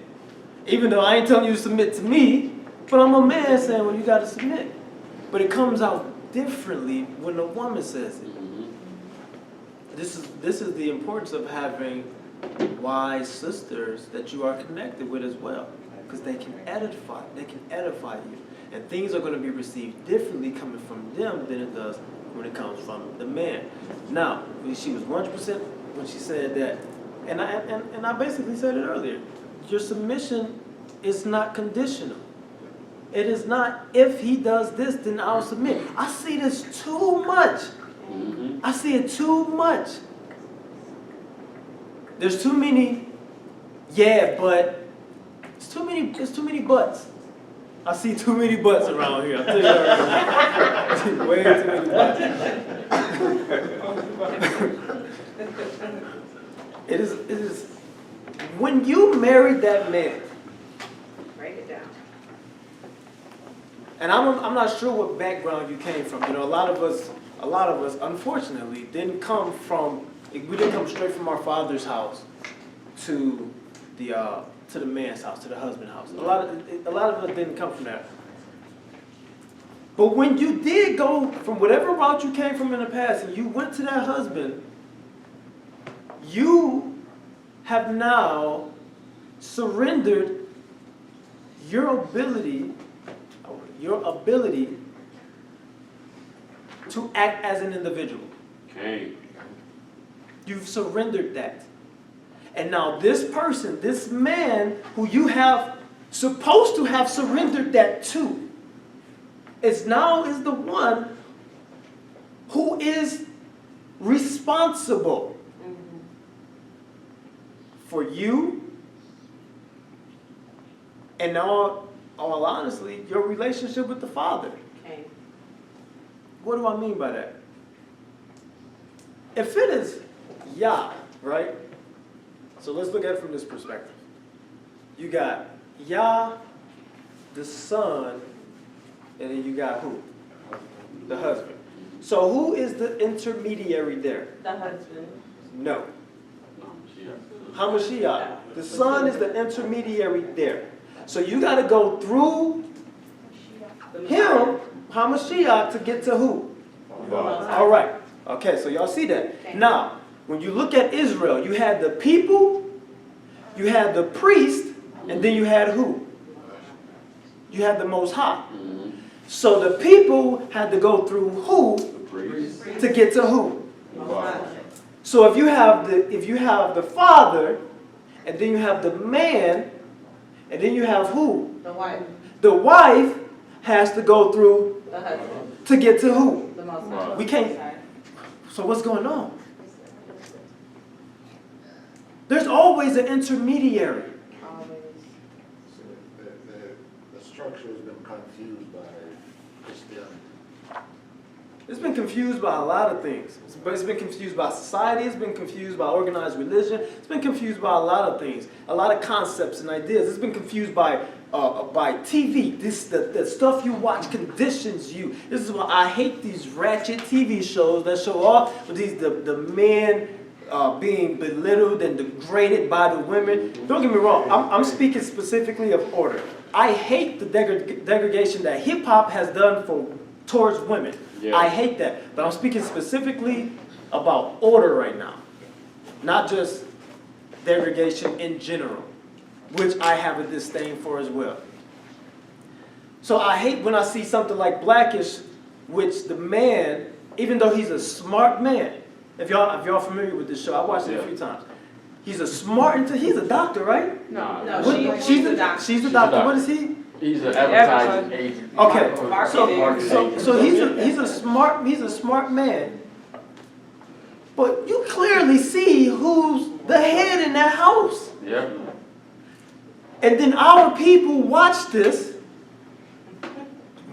Even though I ain't telling you to submit to me, but I'm a man saying, well, you gotta submit. But it comes out differently when a woman says it. This is the importance of having wise sisters that you are connected with as well, because they can edify you, and things are going to be received differently coming from them than it does when it comes from the man. Now, she was 100% when she said that, and I basically said it earlier. Your submission is not conditional. It is not, if he does this, then I'll submit. I see this too much. I see it too much. There's too many, but it's too many buts. I see too many butts around here. I'll tell you that right now. Way too many butts. It is when you married that man. Break it down. And I'm not sure what background you came from. A lot of us, unfortunately, we didn't come straight from our father's house to the man's house, to the husband's house. A lot of us didn't come from there. But when you did go from whatever route you came from in the past, and you went to that husband, you have now surrendered your ability to act as an individual. Okay. You've surrendered that. And now this person, this man who you have supposed to have surrendered that to, is the one who is responsible for you and all honestly, your relationship with the Father. Okay. What do I mean by that? If it is Yah, right? So let's look at it from this perspective. You got Yah, the Son, and then you got who? The husband. So who is the intermediary there? The husband. No. Hamashiach. The Son is the intermediary there. So you got to go through him, Hamashiach, to get to who? All right. Okay, so y'all see that. Okay. Now, when you look at Israel, you had the people, you had the priest, and then you had who? You had the Most High. So the people had to go through who to get to who? So if you have the father, and then you have the man, and then you have who? The wife. The wife has to go through The husband. to get to who? The Most High. We can't. So what's going on? There's always an intermediary. So the structure has been confused by Christianity. It's been confused by a lot of things. It's been confused by society. It's been confused by organized religion. It's been confused by a lot of things, a lot of concepts and ideas. It's been confused by TV. The stuff you watch conditions you. This is why I hate these ratchet TV shows that show off with the men being belittled and degraded by the women. Don't get me wrong. I'm speaking specifically of order. I hate the degradation that hip hop has done towards women. Yeah. I hate that. But I'm speaking specifically about order right now. Not just degradation in general, which I have a disdain for as well. So I hate when I see something like Blackish, which the man, even though he's a smart man, if y'all familiar with this show, I watched it a few times. He's a doctor, right? No, She's the doctor. What is he? He's an advertising agent. Okay, Marketing. so he's a smart man. But you clearly see who's the head in that house. Yeah. And then our people watch this.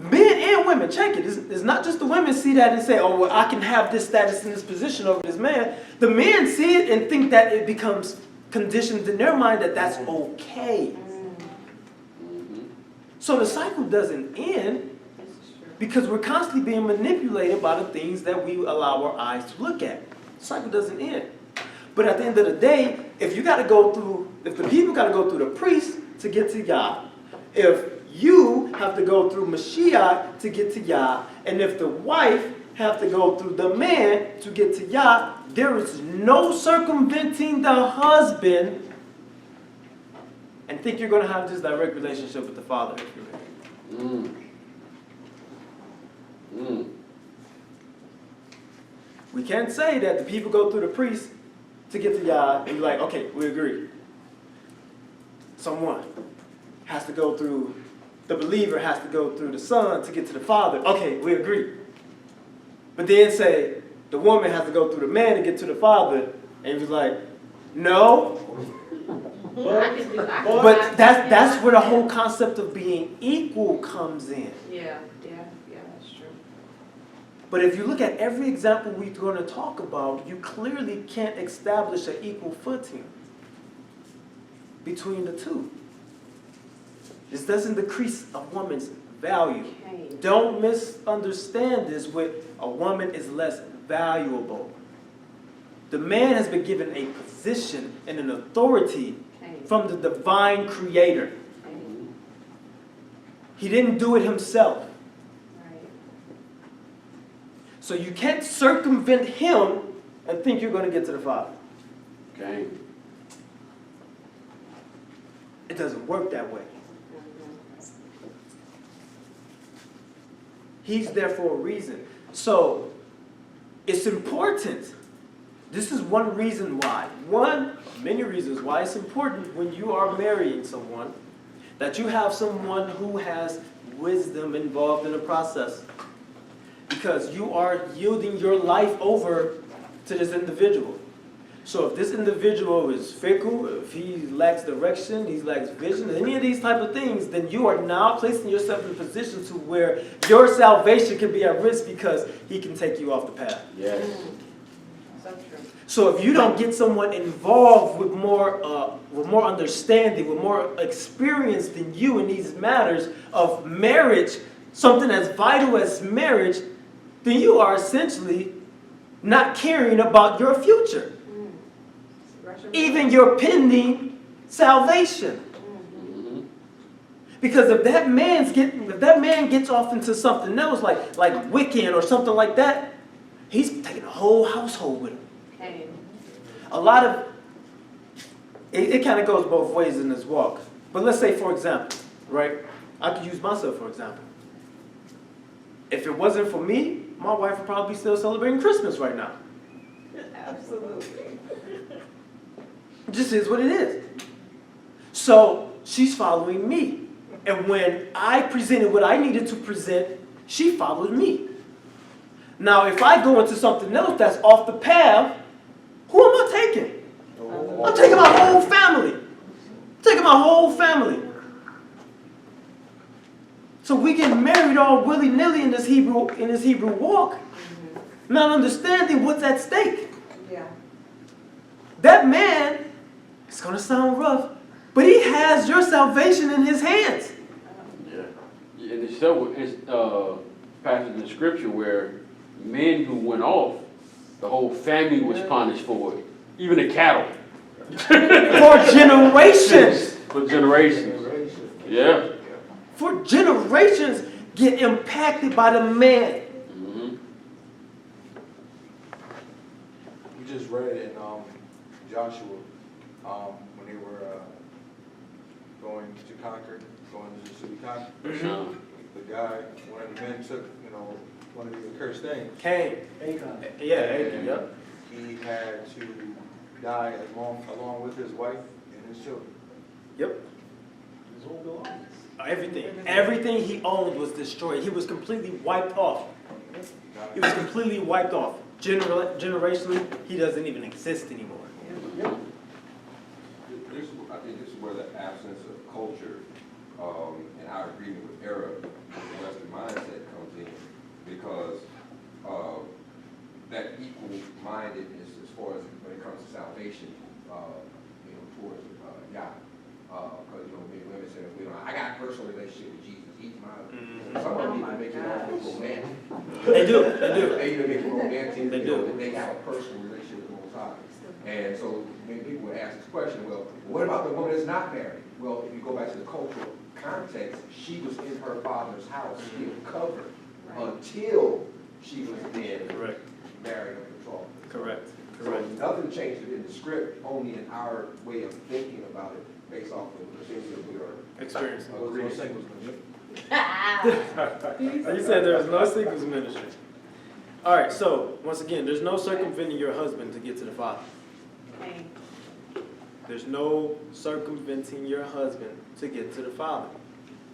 Men and women, check it. It's not just the women see that and say, oh, well, I can have this status in this position over this man. The men see it and think that it becomes conditioned in their mind that that's okay. So the cycle doesn't end because we're constantly being manipulated by the things that we allow our eyes to look at. The cycle doesn't end. But at the end of the day, if the people got to go through the priest to get to Yah, if you have to go through Mashiach to get to Yah, and if the wife have to go through the man to get to Yah, there is no circumventing the husband and think you're going to have this direct relationship with the Father if you're married. We can't say that the people go through the priest to get to Yah and be like, okay, we agree. Someone has to go through, the believer has to go through the Son to get to the Father. Okay, we agree. But then say the woman has to go through the man to get to the Father, and he was like, no. But that's where the whole concept of being equal comes in. Yeah, that's true. But if you look at every example we're going to talk about, you clearly can't establish an equal footing between the two. This doesn't decrease a woman's value. Okay. Don't misunderstand this with a woman is less valuable. The man has been given a position and an authority from the divine creator. He didn't do it himself. Right. So you can't circumvent him and think you're going to get to the Father. Okay. It doesn't work that way. He's there for a reason. So it's important. This is one reason why. Many reasons why it's important when you are marrying someone that you have someone who has wisdom involved in the process. Because you are yielding your life over to this individual. So if this individual is fickle, if he lacks direction, he lacks vision, any of these type of things, then you are now placing yourself in a position to where your salvation can be at risk because he can take you off the path. Yes. So true. So if you don't get someone involved with more understanding, with more experience than you in these matters of marriage, something as vital as marriage, then you are essentially not caring about your future. Even your pending salvation. Because if that man gets off into something else like Wiccan or something like that, he's taking a whole household with him. Okay. A lot of it kind of goes both ways in this walk. But let's say, for example, right? I could use myself for example. If it wasn't for me, my wife would probably be still celebrating Christmas right now. Absolutely. It just is what it is. So she's following me. And when I presented what I needed to present, she followed me. Now, if I go into something else that's off the path, who am I taking? I'm taking my whole family. I'm taking my whole family. So we get married all willy-nilly in this Hebrew walk, not understanding what's at stake. Yeah. That man, it's going to sound rough, but he has your salvation in his hands. Yeah. And there's several passages in Scripture where men who went off, the whole family was punished for it. Even the cattle. For generations. For generations. Yeah. For generations get impacted by the man. We just read in Joshua when they were going to conquer, going to the city conquer. The guy, one of the men took, one of the accursed things. Cain. Acon. Yeah, Acon, yep. He had to die along with his wife and his children. Yep. His whole belongings. Everything he owned was destroyed. He was completely wiped off. He was completely wiped off. Generationally, he doesn't even exist anymore. I think this is where the absence of culture and our agreement with Arab, the Western mindset comes in, because that equal-mindedness as far as when it comes to salvation, towards Yah. Because many women say, I got a personal relationship with Jesus. He's my. Some of them even make it all romantic. They do. They even make it romantic. They do. They have a personal relationship with the Most High. And so many people would ask this question, well, what about the woman that's not married? Well, if you go back to the cultural context, she was in her father's house, still covered, until she was then married or betrothed. Correct. So nothing changed in the script, only in our way of thinking about it, based off of the things that we are Experience. agreeing. You said there was no singles ministry. All right, so once again, there's no circumventing your husband to get to the Father. Okay. There's no circumventing your husband to get to the Father.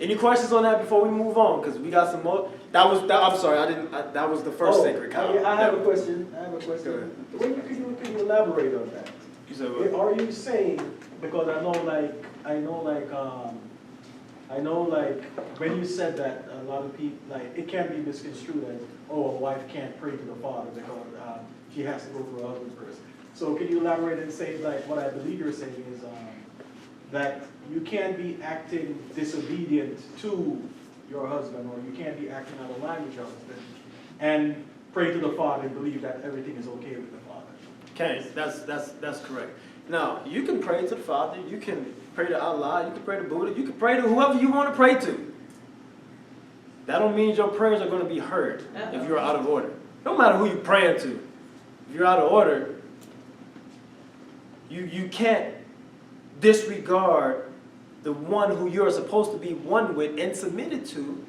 Any questions on that before we move on? Because we got some more. I'm sorry, that was the first sacred cow. I have a question. Can you elaborate on that? You said what? Are you saying, because I know when you said that, a lot of people, it can be misconstrued as, a wife can't pray to the Father because she has to go through her husband first. So can you elaborate and say, what I believe you're saying is that you can't be acting disobedient to your husband, or you can't be acting out of line with your husband, and pray to the Father and believe that everything is okay with the Father. Okay, that's correct. Now, you can pray to the Father, you can pray to Allah, you can pray to Buddha, you can pray to whoever you want to pray to. That don't mean your prayers are going to be heard if you're out of order. No matter who you're praying to. If you're out of order, You can't disregard the one who you're supposed to be one with and submitted to,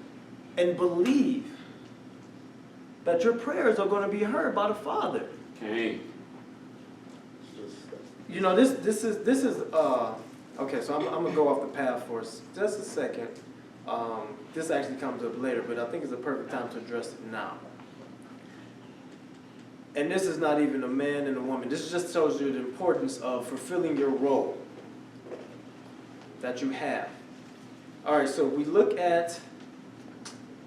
and believe that your prayers are going to be heard by the Father. Okay. You know, this is okay. So I'm gonna go off the path for just a second. This actually comes up later, but I think it's a perfect time to address it now. And this is not even a man and a woman. This just shows you the importance of fulfilling your role that you have. All right, so we look at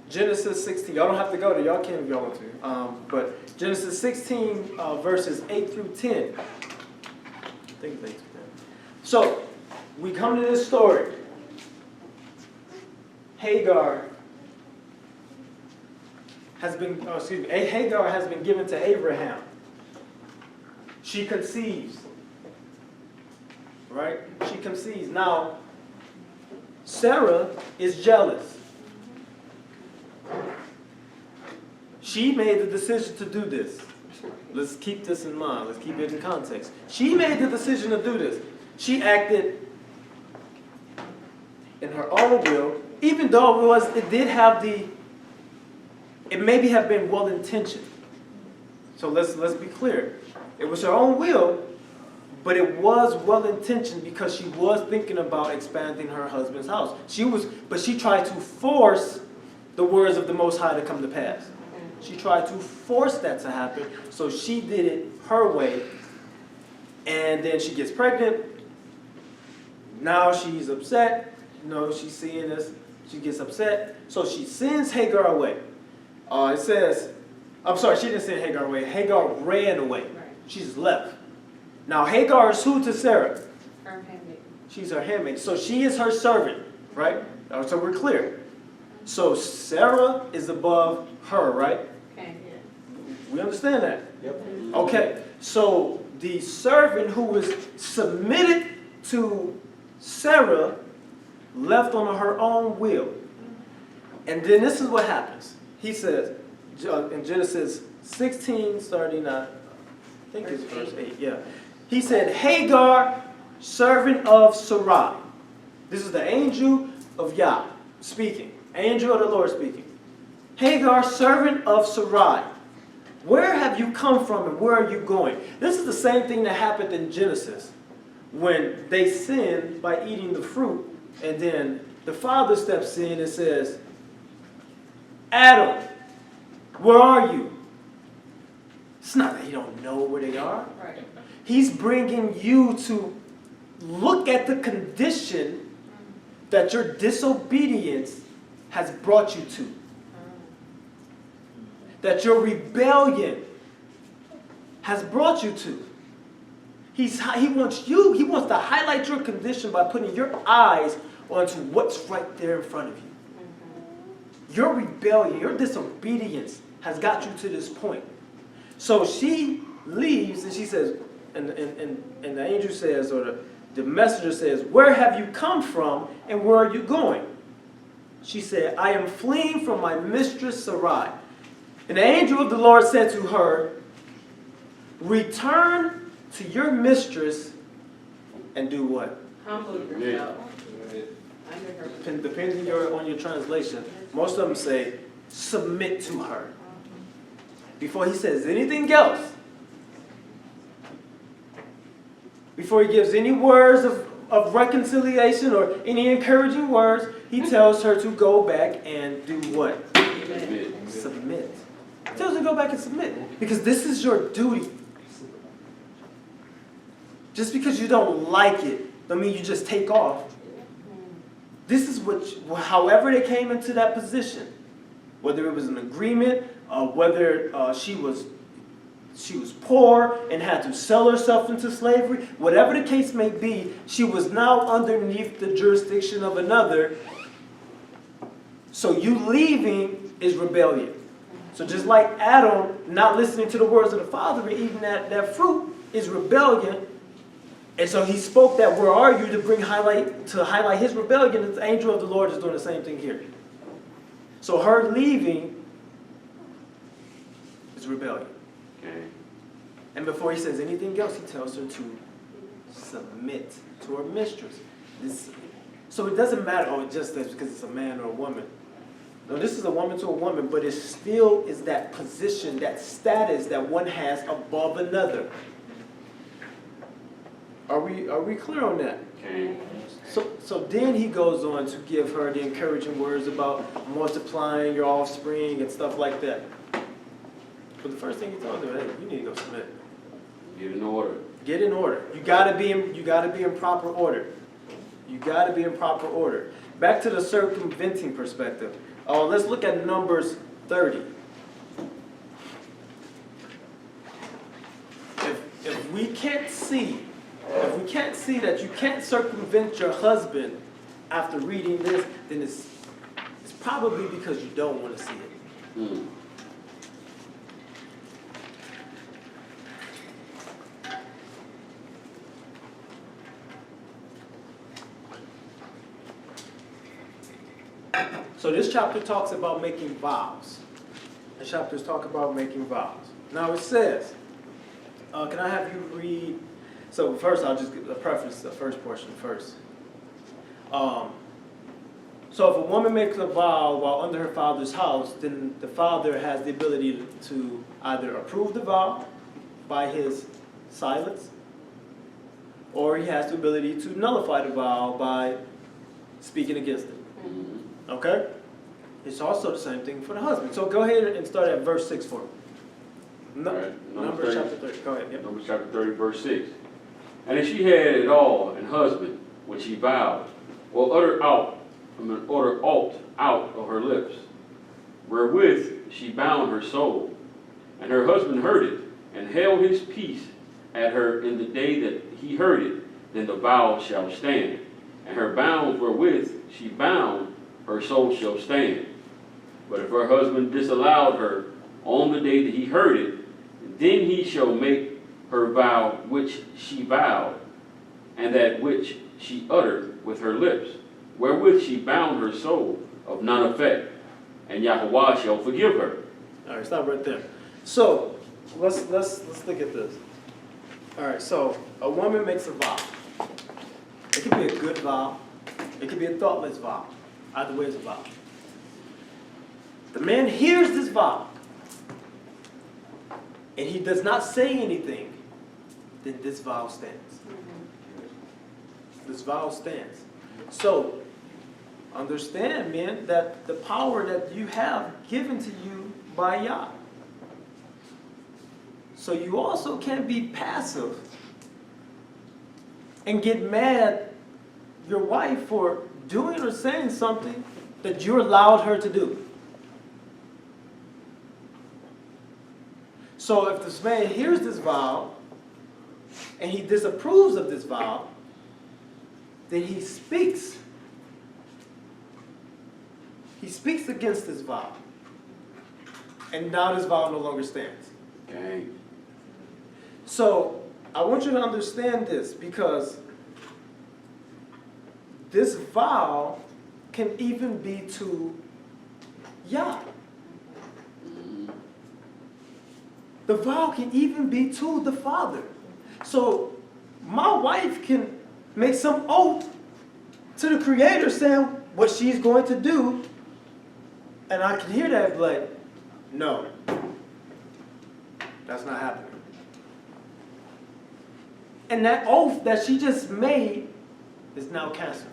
Genesis 16. Y'all don't have to go there. Y'all can if y'all want to. But Genesis 16, verses 8 through 10. I think it's 8 through 10. So, we come to this story. Hagar has been given to Abraham. She conceives. Right? She conceives. Now, Sarah is jealous. She made the decision to do this. Let's keep this in mind. Let's keep it in context. She made the decision to do this. She acted in her own will, even though it maybe have been well intentioned. So let's be clear. It was her own will, but it was well intentioned because she was thinking about expanding her husband's house. But she tried to force the words of the Most High to come to pass. She tried to force that to happen, so she did it her way, and then she gets pregnant. Now she's upset. She's seeing this. She gets upset, so she sends Hagar away. It says, I'm sorry, she didn't send Hagar away. Hagar ran away. Right. She just left. Now Hagar is who to Sarah? Her handmaid. She's her handmaid. So she is her servant, right? So we're clear. So Sarah is above her, right? Okay. We understand that? Yep. Okay. So the servant who was submitted to Sarah left on her own will. And then this is what happens. He says in Genesis 16, starting at, I think it's verse 8, yeah. He said, Hagar, servant of Sarai. This is the angel of Yah speaking. Angel of the Lord speaking. Hagar, servant of Sarai. Where have you come from and where are you going? This is the same thing that happened in Genesis when they sinned by eating the fruit. And then the father steps in and says, Adam, where are you? It's not that he don't know where they are. Right. He's bringing you to look at the condition that your disobedience has brought you to. That your rebellion has brought you to. He wants to highlight your condition by putting your eyes onto what's right there in front of you. Your rebellion, your disobedience has got you to this point. So she leaves and she says, and the angel says, or the messenger says, where have you come from and where are you going? She said, I am fleeing from my mistress Sarai. And the angel of the Lord said to her, return to your mistress and do what? Humble yourself. Under her. Depending on your translation, most of them say, submit to her. Before he says anything else, before he gives any words of reconciliation or any encouraging words, he tells her to go back and do what? Submit. He tells her to go back and submit. Because this is your duty. Just because you don't like it, don't mean you just take off. This is however they came into that position, whether it was an agreement, whether she was poor and had to sell herself into slavery, whatever the case may be, she was now underneath the jurisdiction of another. So you leaving is rebellion. So just like Adam not listening to the words of the Father and eating that fruit is rebellion. And so he spoke that, where are you, to highlight his rebellion. And the angel of the Lord is doing the same thing here. So her leaving is rebellion. Okay. And before he says anything else, he tells her to submit to her mistress. So it doesn't matter, oh, just that's because it's a man or a woman. No, this is a woman to a woman, but it still is that position, that status that one has above another. Are we clear on that? Okay. So then he goes on to give her the encouraging words about multiplying your offspring and stuff like that. But the first thing he told her, hey, you need to go submit. Get in order. Get in order. You gotta be in proper order. You gotta be in proper order. Back to the circumventing perspective. Let's look at Numbers 30. If we can't see that you can't circumvent your husband after reading this, then it's probably because you don't want to see it. Mm. So this chapter talks about making vows. The chapters talk about making vows. Now it says, can I have you read? So first, I'll just preface the first portion first. So if a woman makes a vow while under her father's house, then the father has the ability to either approve the vow by his silence, or he has the ability to nullify the vow by speaking against it. Okay? It's also the same thing for the husband. So go ahead and start at verse 6 for me. All right. Numbers chapter 30. Go ahead. Yep. Numbers chapter 30, verse 6. And if she had it all an husband, when she vowed, or uttered aught out of her lips, wherewith she bound her soul, and her husband heard it, and held his peace at her in the day that he heard it, then the vow shall stand. And her bounds wherewith she bound her soul shall stand. But if her husband disallowed her on the day that he heard it, then he shall make her vow which she vowed, and that which she uttered with her lips, wherewith she bound her soul, of none effect, and Yahweh shall forgive her. All right, stop right there. So let's look at this. All right, so a woman makes a vow. It could be a good vow. It could be a thoughtless vow. Either way, it's a vow. The man hears this vow, and he does not say anything, then this vow stands. This vow stands. So, understand, men, that the power that you have given to you by Yah. So you also can't be passive and get mad your wife for doing or saying something that you allowed her to do. So if this man hears this vow and he disapproves of this vow, then he speaks. He speaks against this vow. And now this vow no longer stands. Okay. So I want you to understand this, because this vow can even be to Yah. The vow can even be to the Father. So my wife can make some oath to the Creator saying what she's going to do, and I can hear that like, no, that's not happening. And that oath that she just made is now canceled.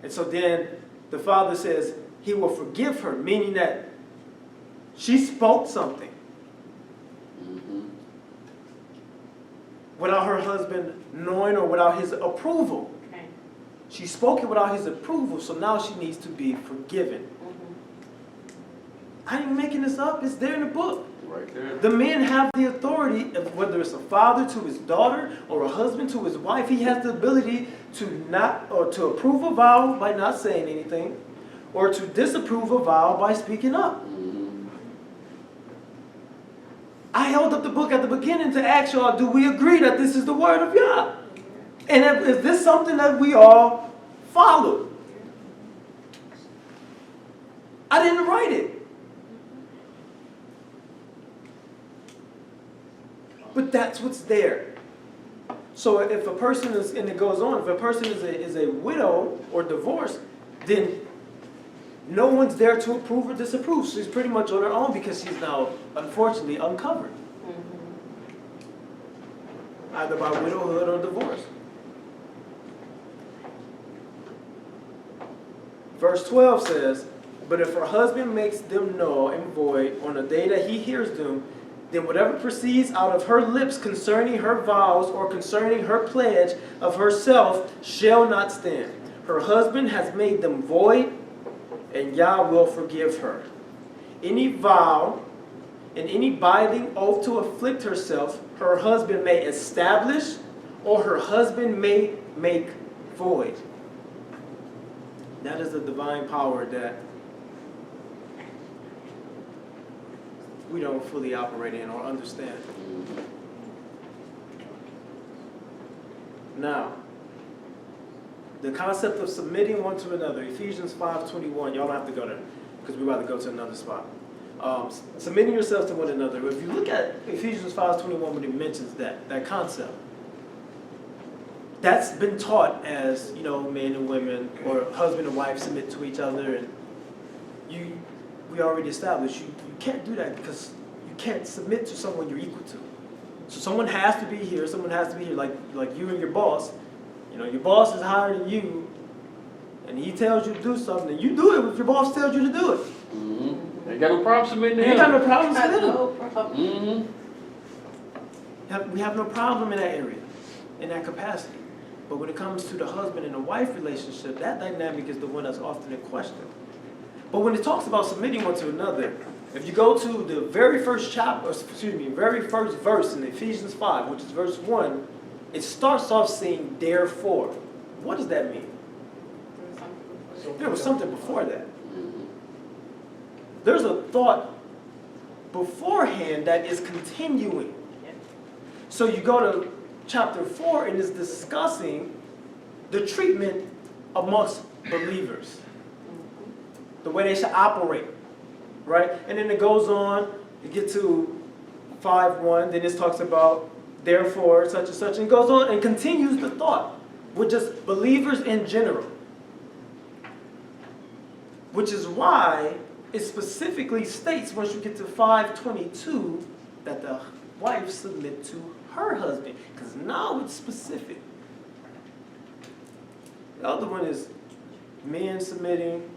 And so then the Father says he will forgive her, meaning that she spoke something without her husband knowing or without his approval. Okay. She spoke it without his approval, so now she needs to be forgiven. I ain't making this up. It's there in the book. Right there. The men have the authority, of whether it's a father to his daughter or a husband to his wife, he has the ability to approve a vow by not saying anything, or to disapprove a vow by speaking up. I held up the book at the beginning to ask y'all, do we agree that this is the word of Yah? And is this something that we all follow? I didn't write it. But that's what's there. So if a person is, and it goes on, if a person is a widow or divorced, then no one's there to approve or disapprove. She's pretty much on her own because she's now, unfortunately, uncovered. Either by widowhood or divorce. Verse 12 says, but if her husband makes them null and void on the day that he hears them, then whatever proceeds out of her lips concerning her vows or concerning her pledge of herself shall not stand. Her husband has made them void, and Yah will forgive her. Any vow and any binding oath to afflict herself, her husband may establish, or her husband may make void. That is the divine power that we don't fully operate in or understand. Now, the concept of submitting one to another, Ephesians 5:21, y'all don't have to go there because we're about to go to another spot. Submitting yourselves to one another. If you look at Ephesians 5:21 when it mentions that concept, that's been taught as, men and women or husband and wife submit to each other, and we already established you can't do that because you can't submit to someone you're equal to. So someone has to be here, like you and your boss. Your boss is higher than you, and he tells you to do something, and you do it if your boss tells you to do it. Mm-hmm. Ain't got no problem submitting to him. Ain't got no problem submitting. No problem. Mm-hmm. We have no problem in that area, in that capacity. But when it comes to the husband and the wife relationship, that dynamic is the one that's often in question. But when it talks about submitting one to another, if you go to the very first very first verse in Ephesians 5, which is verse 1, it starts off saying, therefore. What does that mean? There was something before that. There's a thought beforehand that is continuing. So you go to chapter 4 and it's discussing the treatment amongst believers. The way they should operate. Right? And then it goes on, you get to 5:1, then it talks about therefore such and such, and it goes on and continues the thought with just believers in general. Which is why it specifically states once you get to 5:22 that the wife submit to her husband. Because now it's specific. The other one is men submitting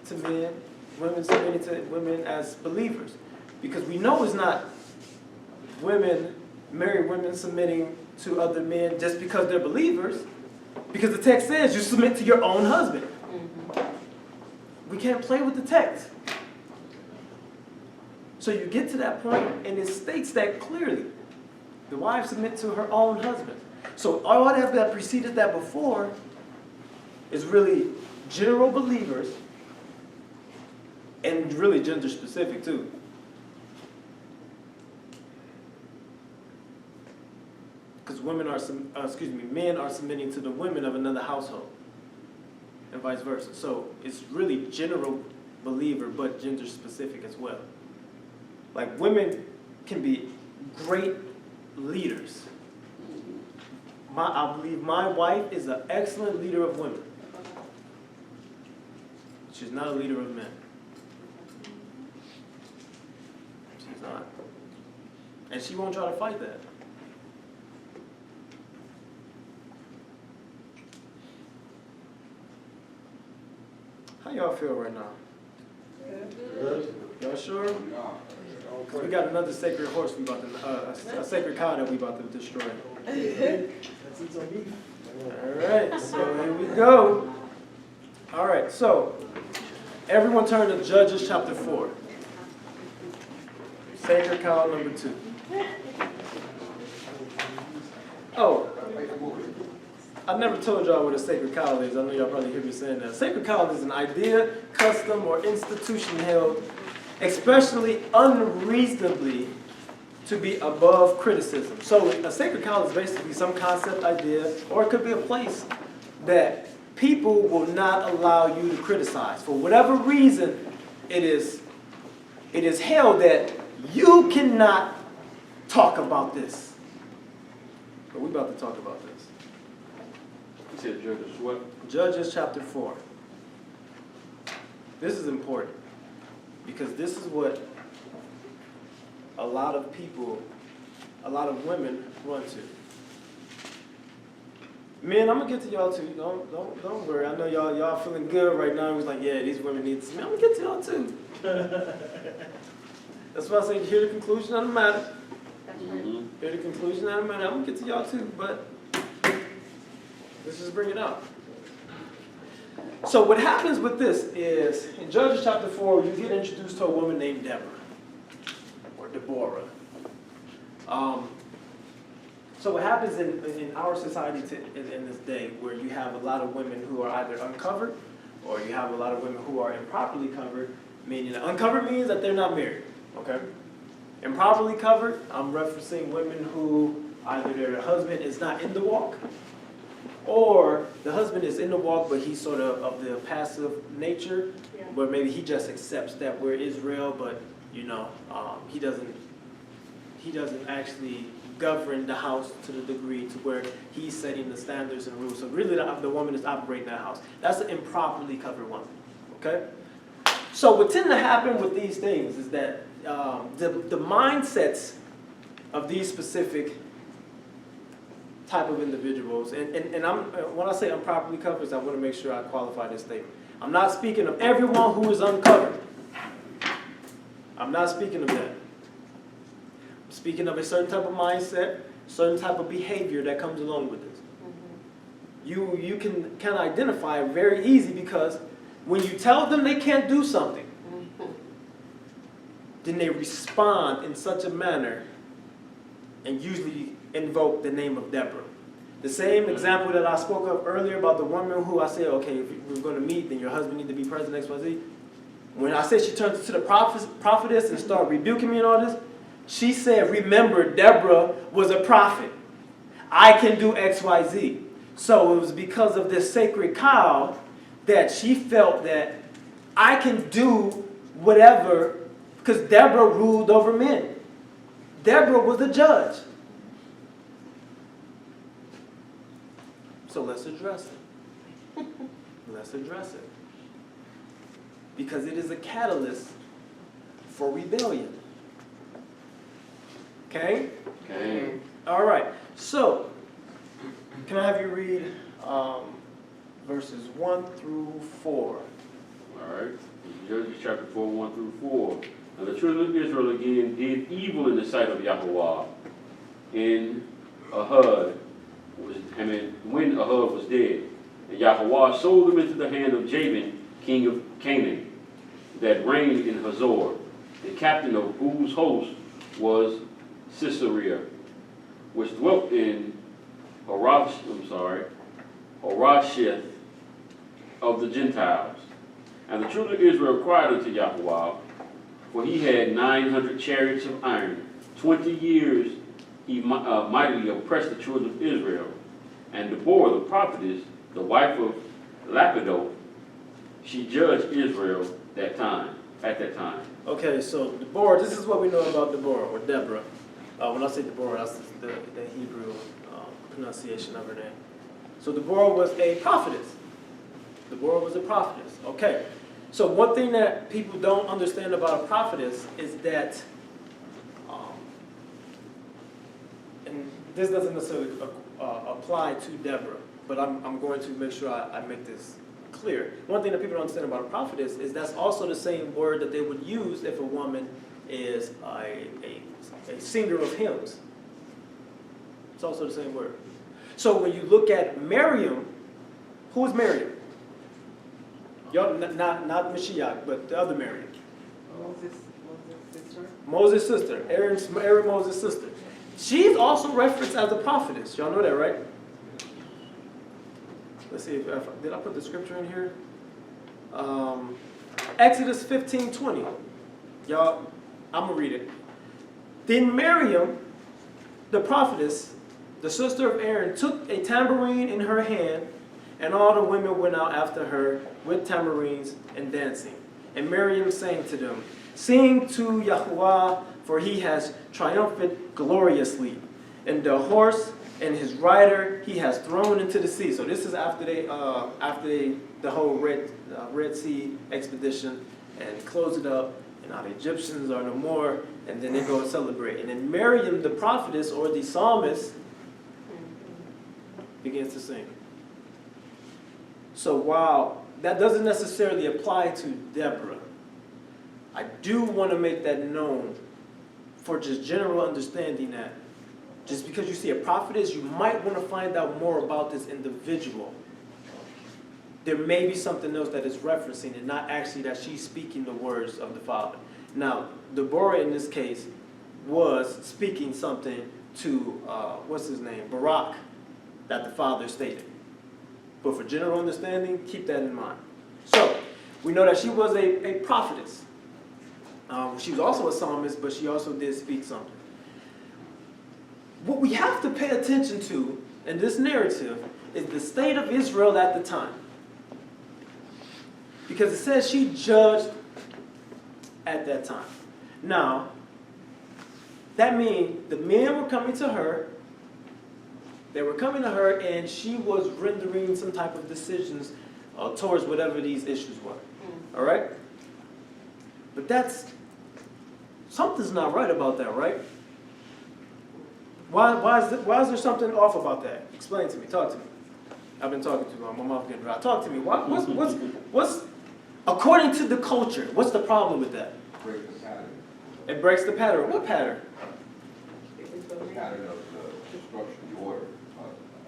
to men, women submitting to women as believers. Because we know it's not married women submitting to other men just because they're believers. Because the text says you submit to your own husband. We can't play with the text. So you get to that point and it states that clearly. The wife submit to her own husband. So all that preceded that before is really general believers and really gender specific too. Because men are submitting to the women of another household. And vice versa. So it's really general believer, but gender specific as well. Like women can be great leaders. I believe my wife is an excellent leader of women. She's not a leader of men. She's not. And she won't try to fight that. How y'all feel right now? Good. Y'all sure? We got another sacred horse a sacred cow that we about to destroy. All right, so here we go. All right, so everyone turn to Judges chapter 4. Sacred cow number 2. Oh, I never told y'all what a sacred cow is. I know y'all probably hear me saying that. Sacred cow is an idea, custom, or institution held, especially unreasonably, to be above criticism. So a sacred cow is basically some concept, idea, or it could be a place that people will not allow you to criticize. For whatever reason, it is held that you cannot talk about this. But we're about to talk about this. He said Judges what? Judges chapter 4. This is important because this is what a lot of people, a lot of women run to. Men, I'm gonna get to y'all too. Don't worry. I know y'all feeling good right now. It was like, yeah, these women need to. I'm gonna get to y'all too. That's why I say hear the conclusion of the matter. Hear the conclusion of the matter. I'm gonna get to y'all too, but let's just bring it up. So what happens with this is in Judges chapter 4, you get introduced to a woman named Deborah or Deborah. So what happens in our society in this day, where you have a lot of women who are either uncovered, or you have a lot of women who are improperly covered, meaning that uncovered means that they're not married, okay? Improperly covered, I'm referencing women who either their husband is not in the walk, or the husband is in the walk, but he's sort of the passive nature, where maybe he just accepts that we're Israel, but he doesn't actually govern the house to the degree to where he's setting the standards and rules. So really the woman is operating that house. That's an improperly covered woman, okay? So what tends to happen with these things is that the mindsets of these specific type of individuals, and when I say improperly covered, I want to make sure I qualify this statement. I'm not speaking of everyone who is uncovered. I'm not speaking of that. I'm speaking of a certain type of mindset, certain type of behavior that comes along with this. You can identify it very easy because when you tell them they can't do something, then they respond in such a manner and usually invoke the name of Deborah. The same example that I spoke of earlier about the woman who I said, okay, if we're going to meet, then your husband needs to be present, XYZ. When I said she turned to the prophetess and started rebuking me and all this, she said, remember, Deborah was a prophet. I can do XYZ. So it was because of this sacred cow that she felt that I can do whatever, because Deborah ruled over men. Deborah was a judge. So let's address it. Let's address it. Because it is a catalyst for rebellion. Okay? Okay. All right. So, can I have you read verses 1 through 4? All right. Judges chapter 4, 1 through 4. And the children of Israel again did evil in the sight of Yahweh when Ahud was dead. And Yahweh sold them into the hand of Jabin, king of Canaan, that reigned in Hazor. The captain of whose host was Sisera, which dwelt in Horasheth of the Gentiles. And the children of Israel cried unto Yahweh, for he had 900 chariots of iron. 20 years he mightily oppressed the children of Israel. And Deborah, the prophetess, the wife of Lapidoth, she judged Israel at that time. Okay, so Deborah, this is what we know about Deborah, or Deborah. When I say Deborah, that's the Hebrew pronunciation of her name. So Deborah was a prophetess. Deborah was a prophetess. Okay. So one thing that people don't understand about a prophetess is that, and this doesn't necessarily apply to Deborah, but I'm going to make sure I make this clear. One thing that people don't understand about a prophetess is that's also the same word that they would use if a woman is a singer of hymns. It's also the same word. So when you look at Miriam, who is Miriam? Not Mashiach, but the other Miriam. Moses' sister. Aaron Moses' sister. She's also referenced as a prophetess. Y'all know that, right? Let's see, did I put the scripture in here? Exodus 15:20. Y'all, I'm going to read it. Then Miriam, the prophetess, the sister of Aaron, took a tambourine in her hand, and all the women went out after her with tambourines and dancing. And Miriam sang to them, sing to Yahweh, for he has triumphed gloriously. And the horse and his rider he has thrown into the sea. So this is after the whole Red Sea expedition, and close it up, and now the Egyptians are no more, and then they go and celebrate. And then Miriam, the prophetess or the psalmist, begins to sing. So while that doesn't necessarily apply to Deborah, I do want to make that known for just general understanding that just because you see a prophetess, you might want to find out more about this individual. There may be something else that is referencing and not actually that she's speaking the words of the Father. Now, Deborah in this case was speaking something to, what's his name, Barak, that the Father stated. But for general understanding, keep that in mind. So, we know that she was a prophetess. She was also a psalmist, but she also did speak something. What we have to pay attention to in this narrative is the state of Israel at the time. Because it says she judged at that time. Now, that means the men were coming to her. They were coming to her, and she was rendering some type of decisions towards whatever these issues were. All right? But something's not right about that, right? Why is there something off about that? Explain to me. Talk to me. I've been talking to you. My mouth getting dry. Talk to me. What's according to the culture? What's the problem with that? Breaks the pattern. It breaks the pattern. What pattern? The pattern of the structure, the order.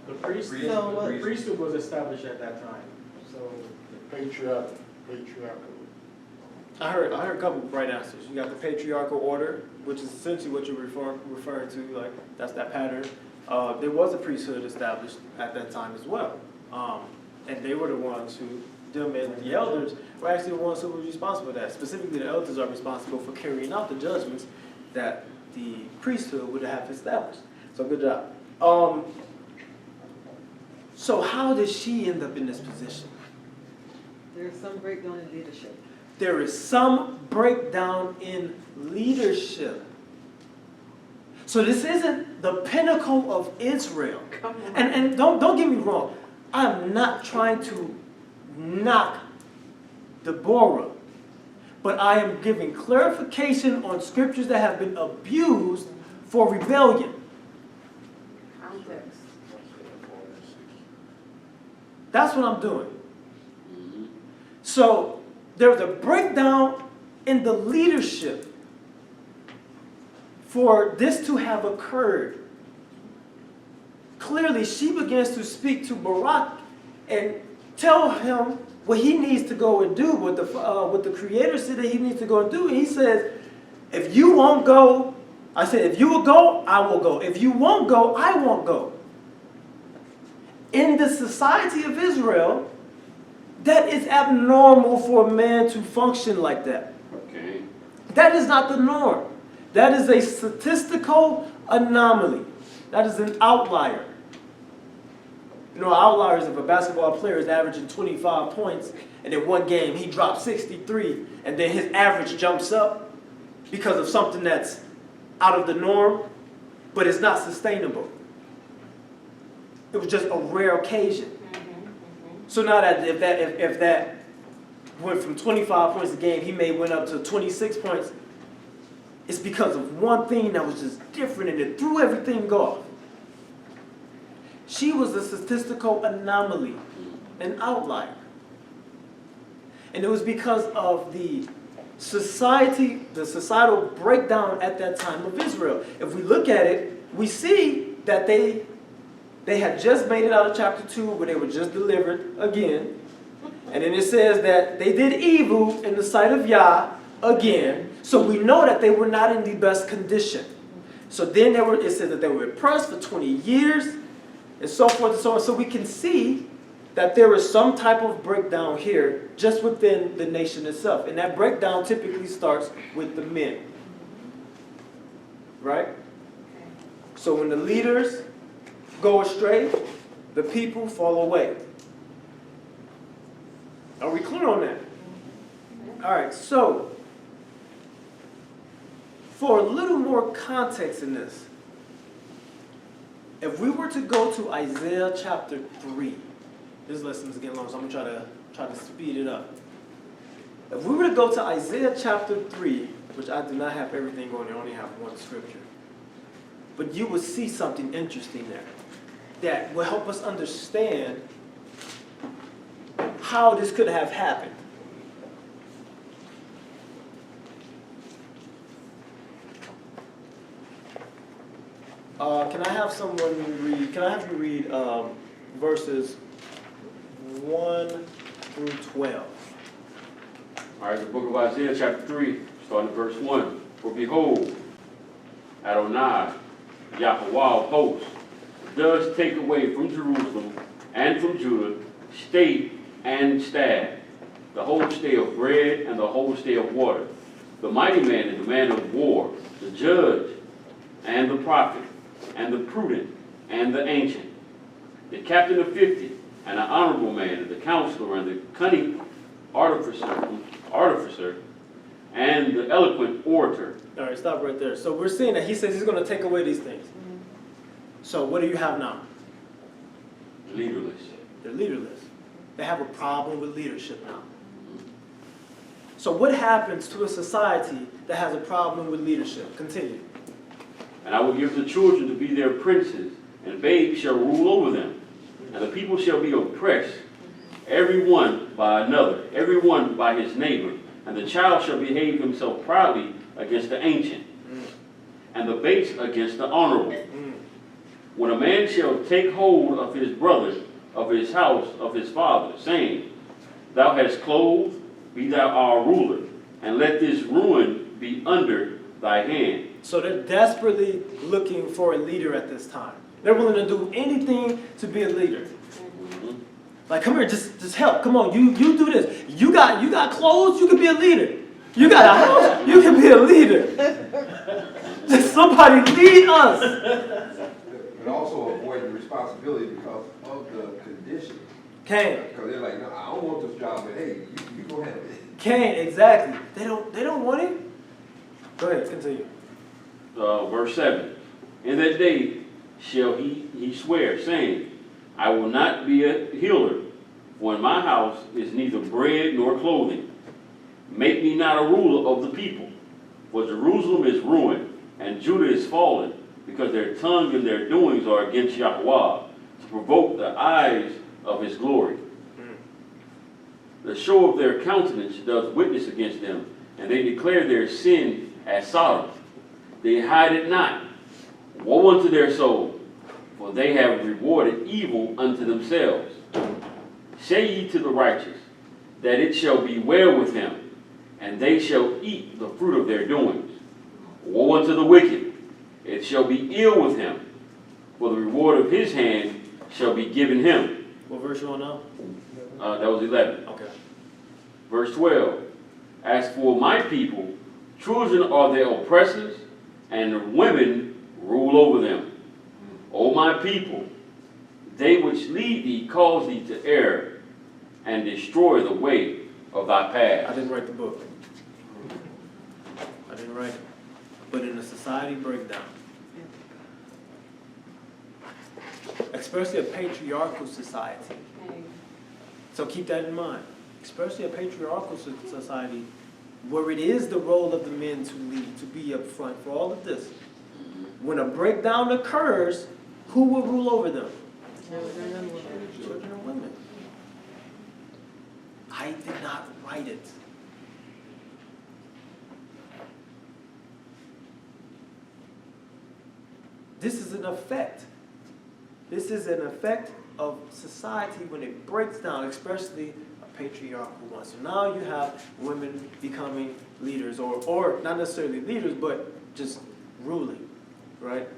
The priesthood was established at that time. So the patriarchal. I heard a couple of right answers. You got the patriarchal order, which is essentially what you're referring to, like that's that pattern. There was a priesthood established at that time as well. And they were the ones who, the elders were actually the ones who were responsible for that. Specifically, the elders are responsible for carrying out the judgments that the priesthood would have established. So good job. So how did she end up in this position? There's some breakdown in leadership. There is some breakdown in leadership. So this isn't the pinnacle of Israel. And don't get me wrong. I'm not trying to knock Deborah. But I am giving clarification on scriptures that have been abused for rebellion. Context. That's what I'm doing. So there's a breakdown in the leadership for this to have occurred. Clearly, she begins to speak to Barak and tell him what he needs to go and do, what the Creator said that he needs to go and do. And he says, if you won't go, I said, if you will go, I will go. If you won't go, I won't go. In the society of Israel, that is abnormal for a man to function like that. Okay. That is not the norm. That is a statistical anomaly. That is an outlier. You know, outliers, if a basketball player is averaging 25 points, and in one game he drops 63, and then his average jumps up because of something that's out of the norm, but it's not sustainable. It was just a rare occasion. So now that if that went from 25 points a game, he may went up to 26 points. It's because of one thing that was just different, and it threw everything off. She was a statistical anomaly, an outlier. And it was because of the societal breakdown at that time of Israel. If we look at it, we see that they had just made it out of chapter 2 where they were just delivered again. And then it says that they did evil in the sight of Yah again. So we know that they were not in the best condition. So then it said that they were oppressed for 20 years and so forth and so on. So we can see that there is some type of breakdown here just within the nation itself. And that breakdown typically starts with the men. Right? So when the leaders go astray, the people fall away. Are we clear on that? All right, so for a little more context in this, If we were to go to Isaiah chapter 3, this lesson is getting long, so I'm going to try to speed it up. If we were to go to Isaiah chapter 3, which I do not have everything on, I only have one scripture, but you will see something interesting there that will help us understand how this could have happened. Can I have someone read? Can I have you read verses 1 through 12? All right, the book of Isaiah, chapter 3, starting at verse 1. For behold, Adonai, Yahweh of hosts, does take away from Jerusalem and from Judah stay and staff, the whole stay of bread and the whole stay of water, the mighty man and the man of war, the judge and the prophet, and the prudent and the ancient, the captain of 50, and an honorable man, and the counselor, and the cunning artificer, and the eloquent orator. All right, stop right there. So we're seeing that he says he's going to take away these things. So what do you have now? Leaderless. They're leaderless. They have a problem with leadership now. So what happens to a society that has a problem with leadership? Continue. And I will give the children to be their princes, and babes shall rule over them. And the people shall be oppressed, every one by another, every one by his neighbor. And the child shall behave himself proudly against the ancient, and the base against the honorable. When a man shall take hold of his brother, of his house, of his father, saying, Thou hast clothed, be thou our ruler, and let this ruin be under thy hand. So they're desperately looking for a leader at this time. They're willing to do anything to be a leader. Like, come here, just help. Come on, you do this. You got clothes, you can be a leader. You got a house, you can be a leader. Just somebody lead us. But also avoid the responsibility because of the condition. Cain. Because they're like, no, I don't want this job, but hey, you go ahead. Cain, exactly. They don't want it. Go ahead, continue. Verse 7. In that day shall he swear, saying, I will not be a healer, for in my house is neither bread nor clothing. Make me not a ruler of the people, for Jerusalem is ruined, and Judah is fallen, because their tongue and their doings are against Yahweh, to provoke the eyes of his glory. The show of their countenance doth witness against them, and they declare their sin as Sodom. They hide it not. Woe unto their soul, for they have rewarded evil unto themselves. Say ye to the righteous, that it shall be well with him, and they shall eat the fruit of their doings. Woe unto the wicked, it shall be ill with him, for the reward of his hand shall be given him. What verse you on now? That was 11. Okay. Verse 12. As for my people, children are their oppressors, and women rule over them. O my people, they which lead thee cause thee to err, and destroy the way of thy path. I didn't write the book. I didn't write it. But in a society breakdown, especially a patriarchal society. So keep that in mind. Especially a patriarchal society where it is the role of the men to lead, to be up front for all of this. When a breakdown occurs, who will rule over them? Children and women. I did not write it. This is an effect. This is an effect of society when it breaks down, especially a patriarchal one. So now you have women becoming leaders, or not necessarily leaders, but just ruling, right?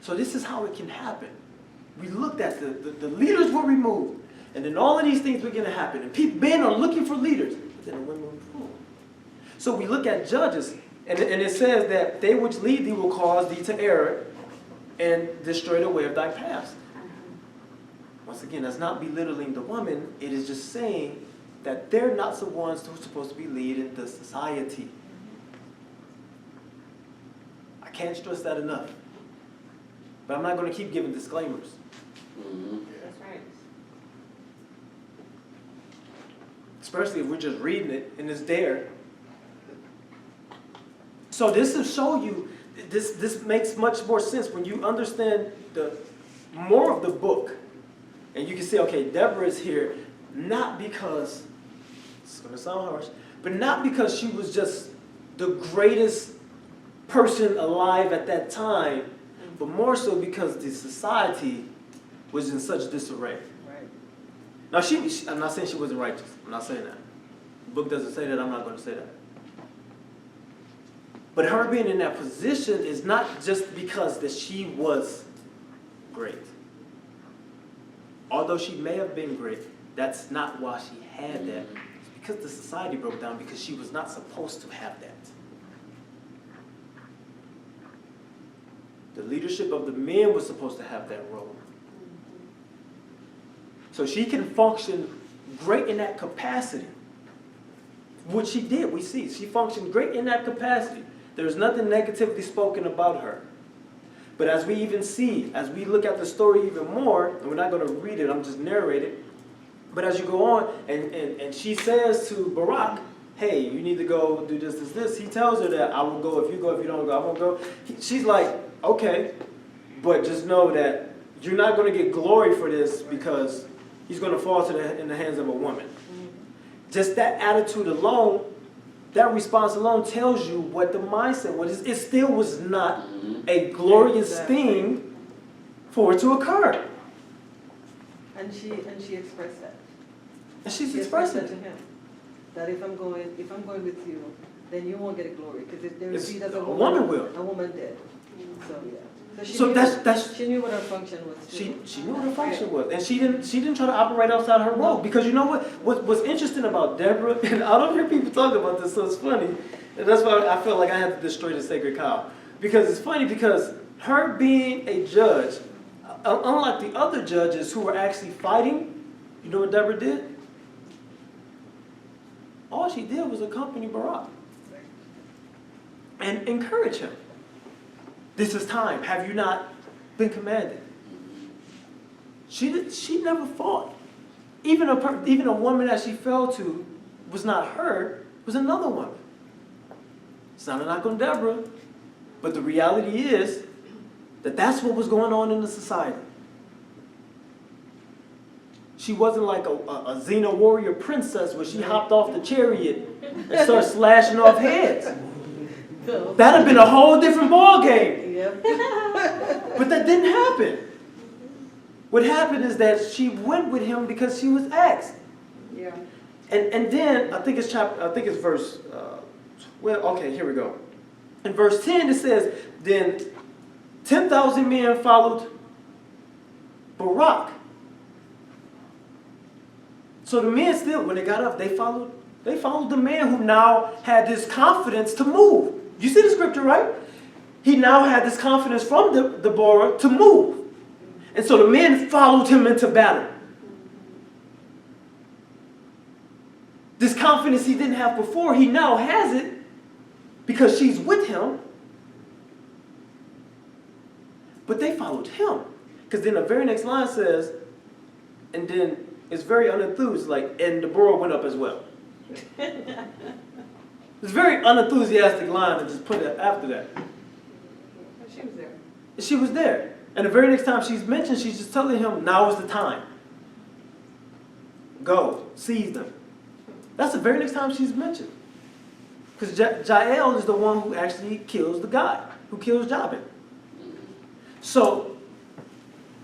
So this is how it can happen. We looked at the leaders were removed, and then all of these things begin to happen, and men are looking for leaders, but then the women will rule. So we look at Judges, and it says that they which lead thee will cause thee to err and destroy the way of thy paths. Once again, that's not belittling the woman. It is just saying that they're not the ones who are supposed to be leading the society. I can't stress that enough. but I'm not going to keep giving disclaimers. That's right. Especially if we're just reading it and it's there. So this will show you, this makes much more sense when you understand the more of the book. And you can say, okay, Deborah is here not because, it's going to sound harsh, but not because she was just the greatest person alive at that time, but more so because the society was in such disarray. Right. Now, I'm not saying she wasn't righteous. I'm not saying that. The book doesn't say that. I'm not going to say that. But her being in that position is not just because that she was great. Although she may have been great, that's not why she had that. It's because the society broke down, because she was not supposed to have that. The leadership of the men was supposed to have that role. So she can function great in that capacity. What she did, we see. She functioned great in that capacity. There's nothing negatively spoken about her. But as we even see, as we look at the story even more, and we're not going to read it, I'm just narrating. But as you go on, and she says to Barak, hey, you need to go do this, this, this. He tells her that I will go. If you go, if you don't go, I won't go. She's like, okay, but just know that you're not going to get glory for this because he's going to fall in the hands of a woman. Just that attitude alone, that response alone tells you what the mindset was. It still was not a glorious thing for it to occur. And she expressed that. And she's She expressing expressed that it. to him. That if I'm going with you, then you won't get glory, because if there is It's- seed as a woman will. A woman did. So yeah. So She knew what her function was. She knew what her function was, and she didn't try to operate outside her role, because you know what's interesting about Deborah, and I don't hear people talk about this, so it's funny, and that's why I felt like I had to destroy the sacred cow, because it's funny because her being a judge, unlike the other judges who were actually fighting, you know what Deborah did? All she did was accompany Barak and encourage him. This is time. Have you not been commanded? She never fought. Even a woman that she fell to was not her, was another woman. It's not a knock on Deborah, but the reality is that that's what was going on in the society. She wasn't like a Xena warrior princess where she hopped off the chariot and started slashing off heads. That'd have been a whole different ball game. Yep. But that didn't happen. What happened is that she went with him because she was asked. Yeah. And then I think it's verse 12. Okay, here we go. In verse 10 it says, then 10,000 men followed Barak. So the men still, when they got up, they followed the man who now had this confidence to move. You see the scripture, right? He now had this confidence from Deborah to move. And so the men followed him into battle. This confidence he didn't have before, he now has it because she's with him. But they followed him. Because then the very next line says, and then it's very unenthused, like, and Deborah went up as well. It's a very unenthusiastic line to just put it after that. She was there. She was there. And the very next time she's mentioned, she's just telling him, now is the time. Go, seize them. That's the very next time she's mentioned. Because Jael is the one who actually kills the guy, who kills Jabin. So,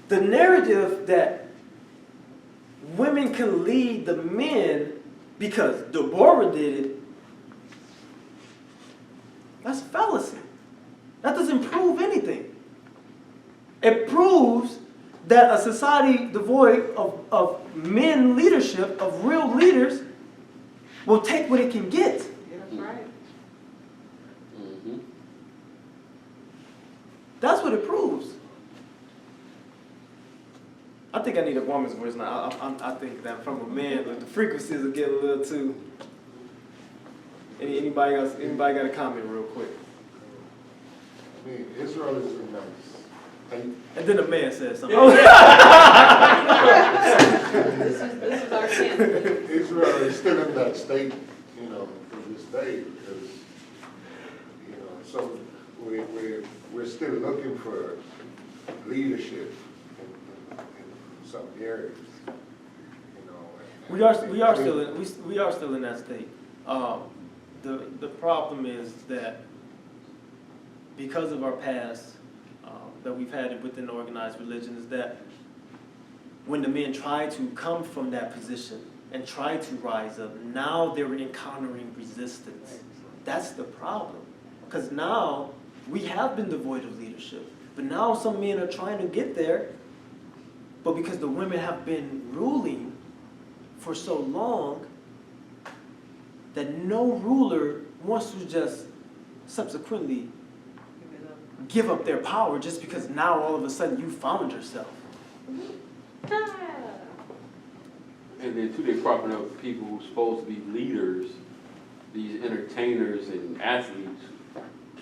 the narrative that women can lead the men because Deborah did it, that's fallacy. That doesn't prove anything. It proves that a society devoid of men leadership, of real leaders, will take what it can get. That's right. That's what it proves. I think I need a woman's voice now. I think that from a man, like, the frequencies are getting a little too. Anybody else? Anybody got a comment real quick? I mean, Israel is a mess. And then the man says something. This is our chance. Israel is still in that state, to this day, because, so we're still looking for leadership in some areas, We are still in that state. The problem is that because of our past that we've had within organized religion is that when the men try to come from that position and try to rise up, now they're encountering resistance. That's the problem. Because now we have been devoid of leadership, but now some men are trying to get there, but because the women have been ruling for so long that no ruler wants to just subsequently give up their power just because now all of a sudden you found yourself. And then too, they're propping up people who's supposed to be leaders, these entertainers and athletes,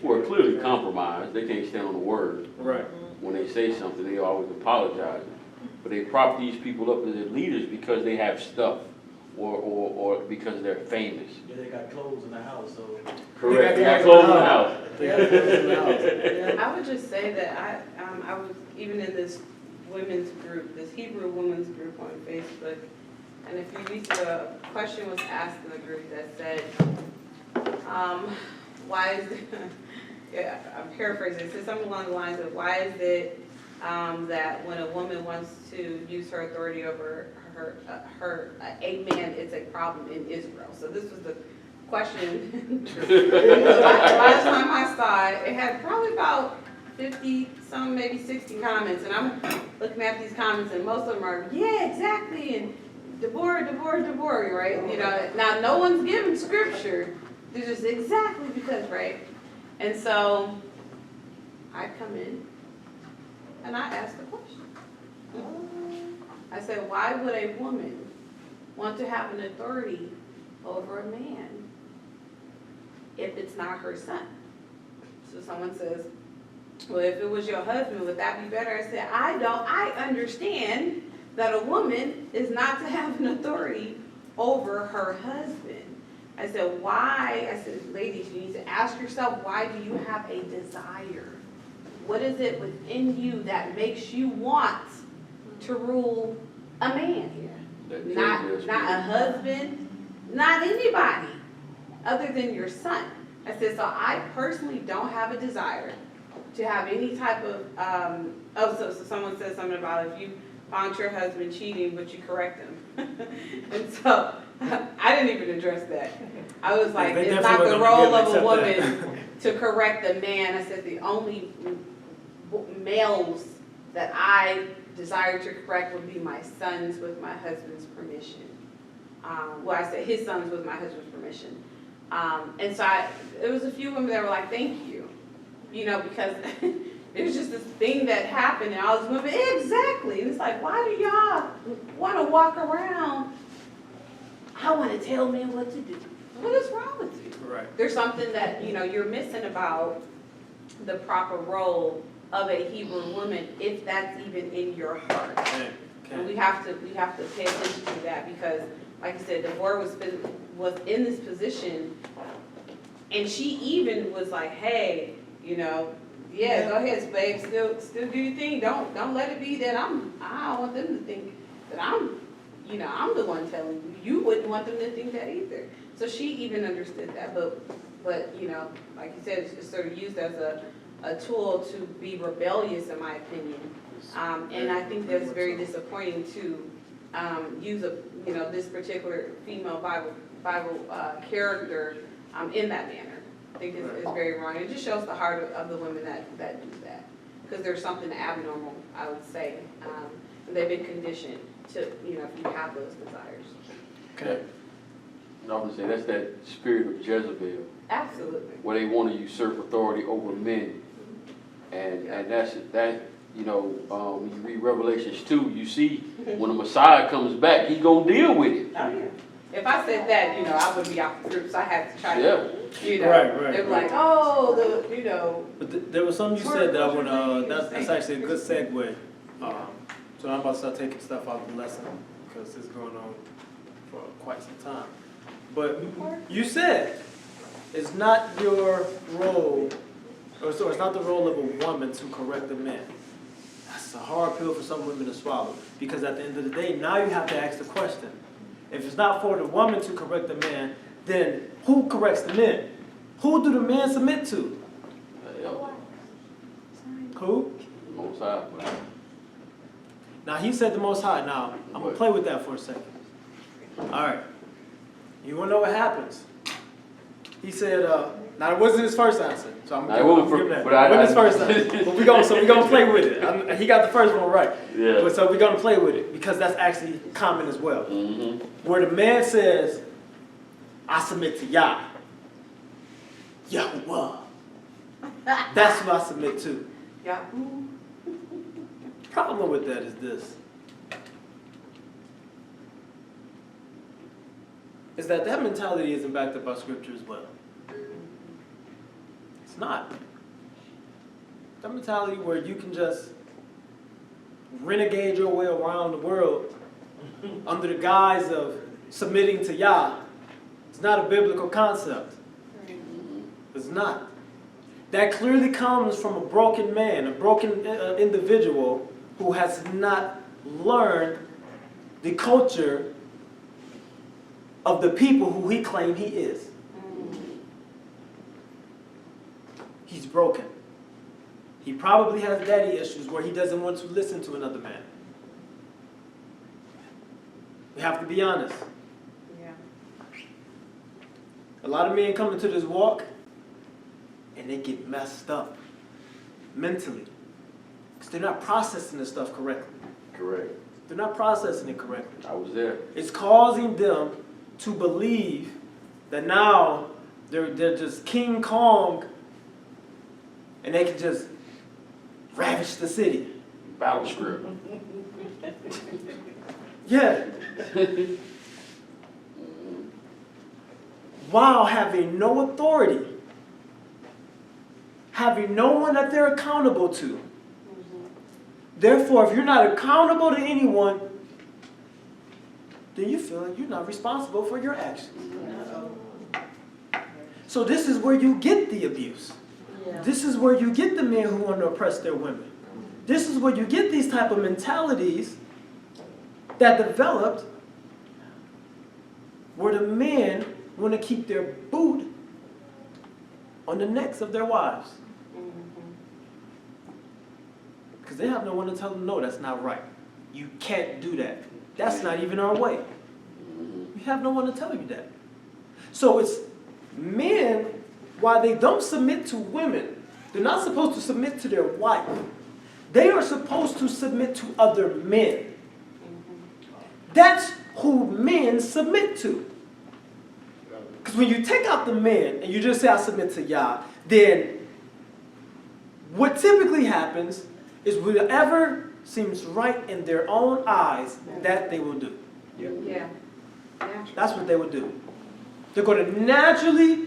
who are clearly compromised. They can't stand on the word. Right. When they say something, they always apologize. But they prop these people up as their leaders because they have stuff, or because they're famous. Yeah, they got clothes in the house, so. Correct. They got clothes in the house. They got clothes in the house. I would just say that I was even in this women's group, this Hebrew women's group on Facebook, and a few weeks ago, a question was asked in the group that said, why is it, yeah, I'm paraphrasing, it said something along the lines of, why is it that when a woman wants to use her authority over a man, it's a problem in Israel? So this was the question. By the time I saw it, it had probably about 50, some maybe 60 comments, and I'm looking at these comments, and most of them are, yeah, exactly, and Deborah, right? Now no one's given scripture. They're just exactly because, right? And so I come in and I ask the question. I said, why would a woman want to have an authority over a man if it's not her son? So someone says, well, if it was your husband, would that be better? I said, I understand that a woman is not to have an authority over her husband. I said, why? I said, ladies, you need to ask yourself, why do you have a desire? What is it within you that makes you want to rule a man? Not a husband, not anybody other than your son. I said, so I personally don't have a desire to have any type of, so someone said something about if you found your husband cheating, but you correct him. And so I didn't even address that. I was like, it's not the role of a woman to correct a man. I said the only males that I desire to correct would be my sons with my husband's permission. Well, I said his sons with my husband's permission. And so there was a few women that were like, thank you. Because there's just this thing that happened and all these women, exactly. And it's like, why do y'all want to walk around? I want to tell men what to do. What is wrong with you? Right. There's something that, you're missing about the proper role of a Hebrew woman, if that's even in your heart. Okay. And we have to pay attention to that because, like I said, Deborah was in this position, and she even was like, hey, yeah, go ahead, babe, still do your thing. Don't let it be that I don't want them to think that I'm the one telling you. You wouldn't want them to think that either. So she even understood that, but like you said, it's sort of used as a tool to be rebellious, in my opinion. And I think that's very disappointing to use this particular female Bible character in that manner. I think it's very wrong. It just shows the heart of the women that do that, because there's something abnormal, I would say, and they've been conditioned to, if you have those desires. Okay. And I would say that's that spirit of Jezebel. Absolutely. Where they want to usurp authority over men, and that's that. When you read Revelations 2, you see when the Messiah comes back, he's gonna deal with it. Oh, yeah. If I said that, you know, I would be out the group, so I had to try Yeah. to, you know. Right. They were like, oh, you know. But there was something you said that I want that's actually a good segue. So I'm about to start taking stuff out of the lesson because it's going on for quite some time. But you said it's not your role, or so it's not the role of a woman to correct a man. That's a hard pill for some women to swallow because at the end of the day, now you have to ask the question. If it's not for the woman to correct the man, then who corrects the men? Who do the men submit to? Who? Most High. Now he said the Most High. Now I'm gonna play with that for a second. All right. You wanna know what happens? He said, now it wasn't his first answer, so I'm gonna give him that. It wasn't his first answer. But we're gonna play with it. He got the first one right. Yeah. But so we're gonna play with it because that's actually common as well. Mm-hmm. Where the man says, I submit to Yah. Yahuwah. That's who I submit to. Yahoo. Problem with that is this. Is that mentality isn't backed up by scripture as well. It's not. That mentality where you can just renegade your way around the world under the guise of submitting to Yah. It's not a biblical concept. It's not. That clearly comes from a broken man, a broken individual who has not learned the culture of the people who he claimed he is. He's broken. He probably has daddy issues where he doesn't want to listen to another man. We have to be honest. Yeah. A lot of men come into this walk and they get messed up mentally because they're not processing this stuff correctly. Correct. They're not processing it correctly. I was there. It's causing them to believe that now they're just King Kong and they can just ravish the city. Battle script. Yeah. While having no authority, having no one that they're accountable to. Therefore, if you're not accountable to anyone, then you feel like you're not responsible for your actions. So this is where you get the abuse. This is where you get the men who want to oppress their women. This is where you get these type of mentalities that developed where the men want to keep their boot on the necks of their wives. Because they have no one to tell them, no, that's not right. You can't do that. That's not even our way. You have no one to tell you that. So it's men, while they don't submit to women, they're not supposed to submit to their wife. They are supposed to submit to other men. That's who men submit to. Because when you take out the men and you just say, I submit to Yah, then what typically happens is whatever seems right in their own eyes, that they will do. Yeah. That's what they would do. They're going to naturally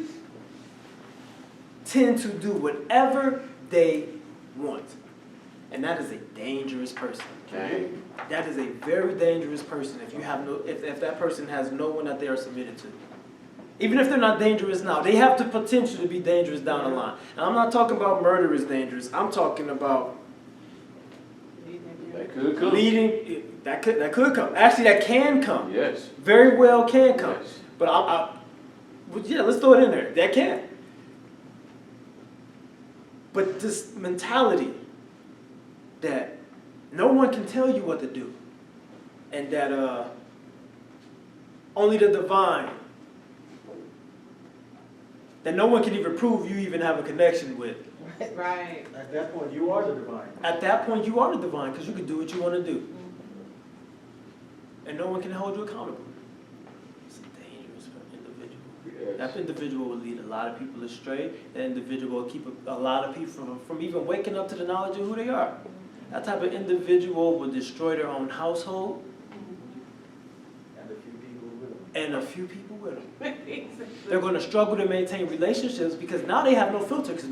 tend to do whatever they want. And that is a dangerous person. Okay. That is a very dangerous person if you have if that person has no one that they are submitted to. Even if they're not dangerous now, they have the potential to be dangerous down the line. And I'm not talking about murder is dangerous. I'm talking about That could come. leading. That could come. Actually, that can come. Yes. Very well can come. Yes. But yeah, let's throw it in there. That can. But this mentality that no one can tell you what to do, and that only the divine, that no one can even prove you even have a connection with. Right. At that point, you are the divine. At that point, you are the divine because you can do what you want to do. And no one can hold you accountable. It's a dangerous individual. Yes. That individual will lead a lot of people astray. That individual will keep a lot of people from even waking up to the knowledge of who they are. That type of individual will destroy their own household And a few people will. and a few people with them. They're going to struggle to maintain relationships because now they have no filter because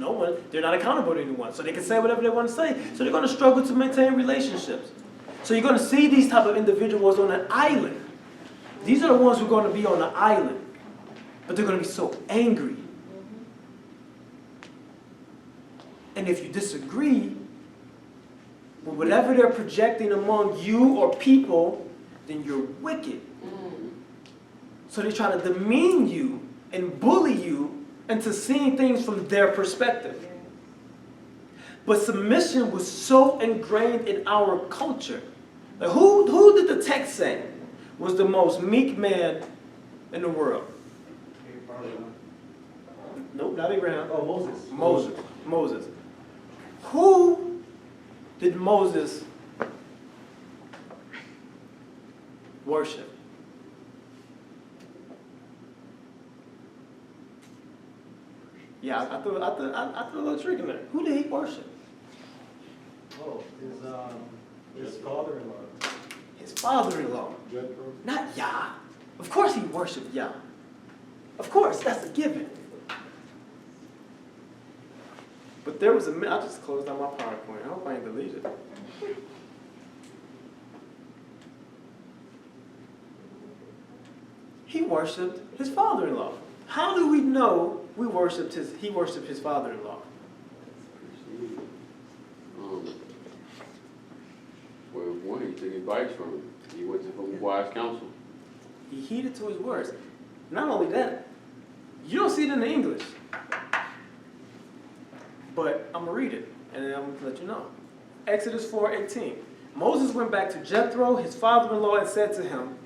they're not accountable to anyone. So they can say whatever they want to say. So they're going to struggle to maintain relationships. So you're going to see these type of individuals on an island. These are the ones who are going to be on the island. But they're going to be so angry. And if you disagree with whatever they're projecting among you or people, then you're wicked. So they try to demean you and bully you into seeing things from their perspective. But submission was so ingrained in our culture. Like who did the text say was the most meek man in the world? Nope, not Abraham. Oh, Moses. Moses. Who did Moses worship? Yeah, I threw a little trick in there. Who did he worship? Oh, his father-in-law. His father-in-law. Jethro? Not Yah. Of course he worshiped Yah. Of course, that's a given. But there was a minute, I just closed out my PowerPoint. I hope I ain't deleted it. He worshiped his father-in-law. How do we know he worshipped his father-in-law? Well, one, he took advice from him. He went to wise counsel. He heeded to his words. Not only that, you don't see it in the English. But I'm going to read it, and then I'm going to let you know. Exodus 4:18. Moses went back to Jethro, his father-in-law, and said to him,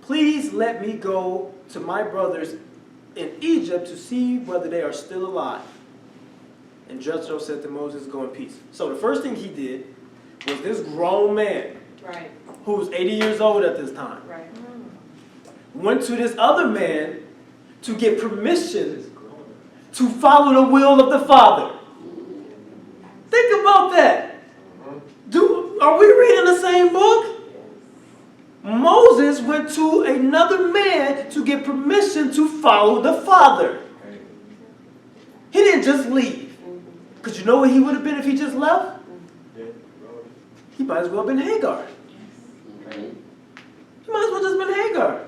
"Please let me go to my brothers in Egypt to see whether they are still alive." And Jethro said to Moses, "Go in peace." So the first thing he did was this grown man, Right, who was 80 years old at this time, right. went to this other man to get permission to follow the will of the Father. Think about that. Are we reading the same book? Moses went to another man to get permission to follow the Father. He didn't just leave. Because you know what he would have been if he just left? He might as well have been Hagar. He might as well just been Hagar.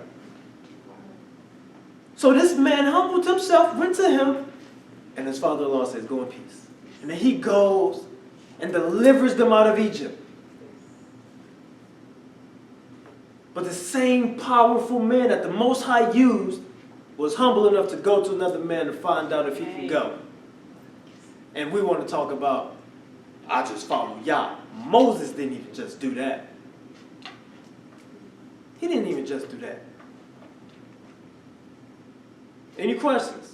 So this man humbled himself, went to him, and his father-in-law says, "Go in peace." And then he goes and delivers them out of Egypt. But the same powerful man that the Most High used was humble enough to go to another man to find out if he can go. And we want to talk about, I just follow Yah. Moses didn't even just do that. He didn't even just do that. Any questions?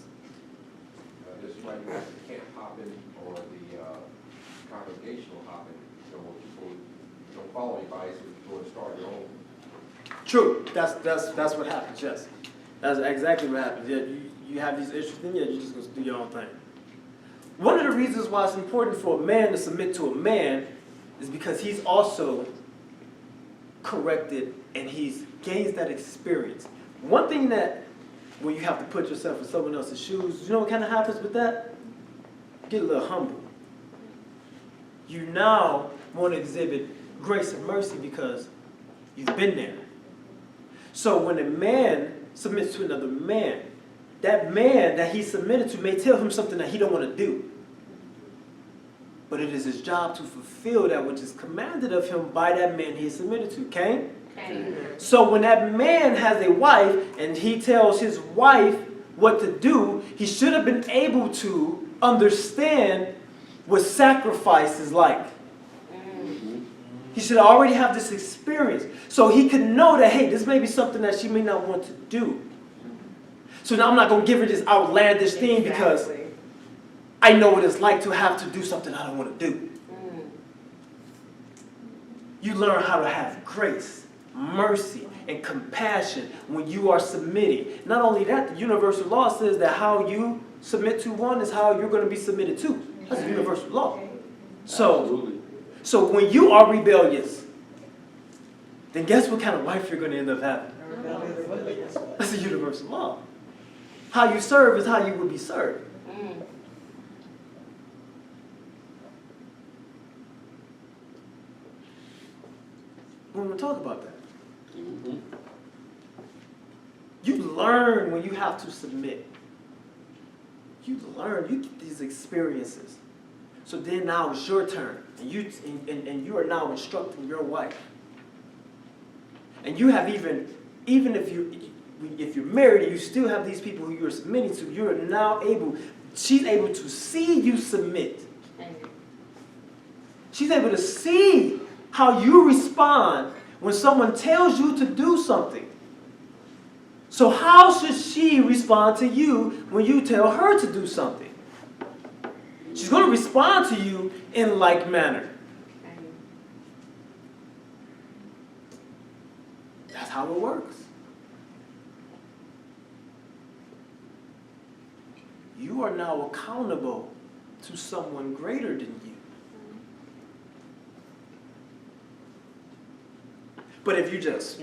Just like the camp hopping or the congregational hopping, people don't follow advice and go and start your own. True. That's what happens, yes. That's exactly what happens. Yeah, you have these issues, then you just go do your own thing. One of the reasons why it's important for a man to submit to a man is because he's also corrected and he's gained that experience. One thing that, when you have to put yourself in someone else's shoes, you know what kind of happens with that? Get a little humble. You now want to exhibit grace and mercy because you've been there. So when a man submits to another man, that man that he submitted to may tell him something that he don't want to do. But it is his job to fulfill that which is commanded of him by that man he is submitted to. Okay? So when that man has a wife and he tells his wife what to do, he should have been able to understand what sacrifice is like. He should already have this experience. So he could know that, hey, this may be something that she may not want to do. So now I'm not going to give her this outlandish thing because I know what it's like to have to do something I don't want to do. You learn how to have grace, mercy, and compassion when you are submitting. Not only that, the universal law says that how you submit to one is how you're going to be submitted to. That's a universal law. So when you are rebellious, then guess what kind of wife you're going to end up having? That's a a universal law. How you serve is how you would be served. Mm. We're going to talk about that. Mhm. You learn when you have to submit. You learn, you get these experiences. So then now it's your turn, and you are now instructing your wife. And you have even if you're married and you still have these people who you're submitting to, you're now she's able to see you submit. She's able to see how you respond when someone tells you to do something. So how should she respond to you when you tell her to do something? She's going to respond to you in like manner. That's how it works. You are now accountable to someone greater than you. But if you just,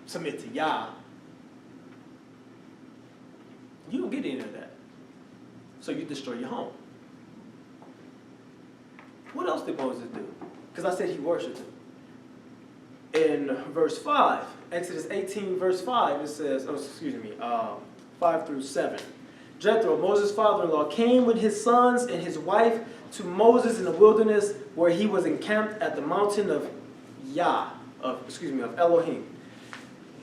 submit to Yah, you don't get any of that. So you destroy your home. What else did Moses do? Because I said he worshipped him. In verse 5, Exodus 18, verse 5, it says, 5 through 7. Jethro, Moses' father-in-law, came with his sons and his wife to Moses in the wilderness where he was encamped at the mountain of Elohim.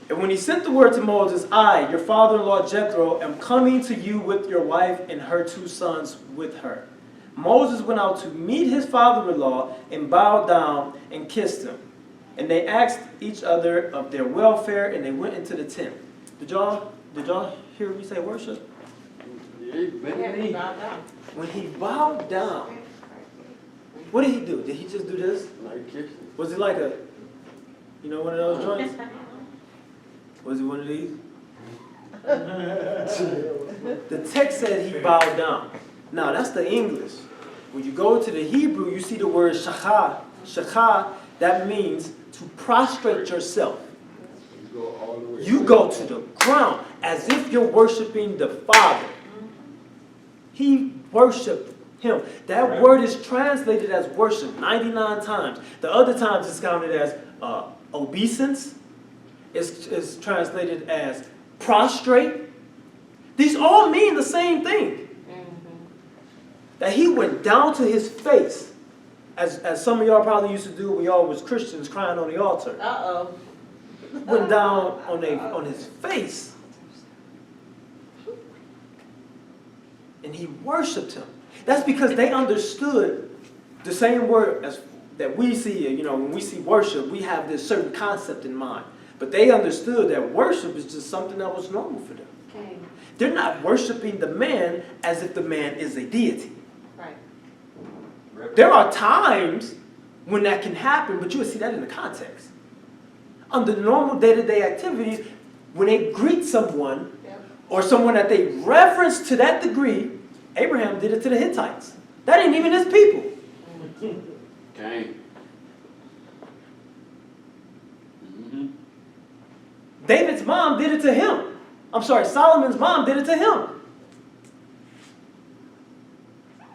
And when he sent the word to Moses, I, your father-in-law Jethro, am coming to you with your wife and her 2 sons with her. Moses went out to meet his father-in-law and bowed down and kissed him. And they asked each other of their welfare, and they went into the tent. Did y'all hear me say worship? When he bowed down, what did he do? Did he just do this? Was it like one of those joints? Was it one of these? The text said he bowed down. Now, that's the English. When you go to the Hebrew, you see the word shachah. Shachah, that means to prostrate yourself. You go to the ground as if you're worshiping the Father. He worshiped him. That word is translated as worship 99 times. The other times it's counted as obeisance. It's translated as prostrate. These all mean the same thing. That he went down to his face. As some of y'all probably used to do when y'all was Christians crying on the altar. Uh-oh. Went down on his face. And he worshipped him. That's because they understood the same word as that we see. When we see worship, we have this certain concept in mind. But they understood that worship is just something that was normal for them. Okay. They're not worshiping the man as if the man is a deity. Right. There are times when that can happen, but you will see that in the context. Under normal day-to-day activities, when they greet someone, or someone that they reference to that degree, Abraham did it to the Hittites. That ain't even his people. Okay. David's mom did it to him. Solomon's mom did it to him.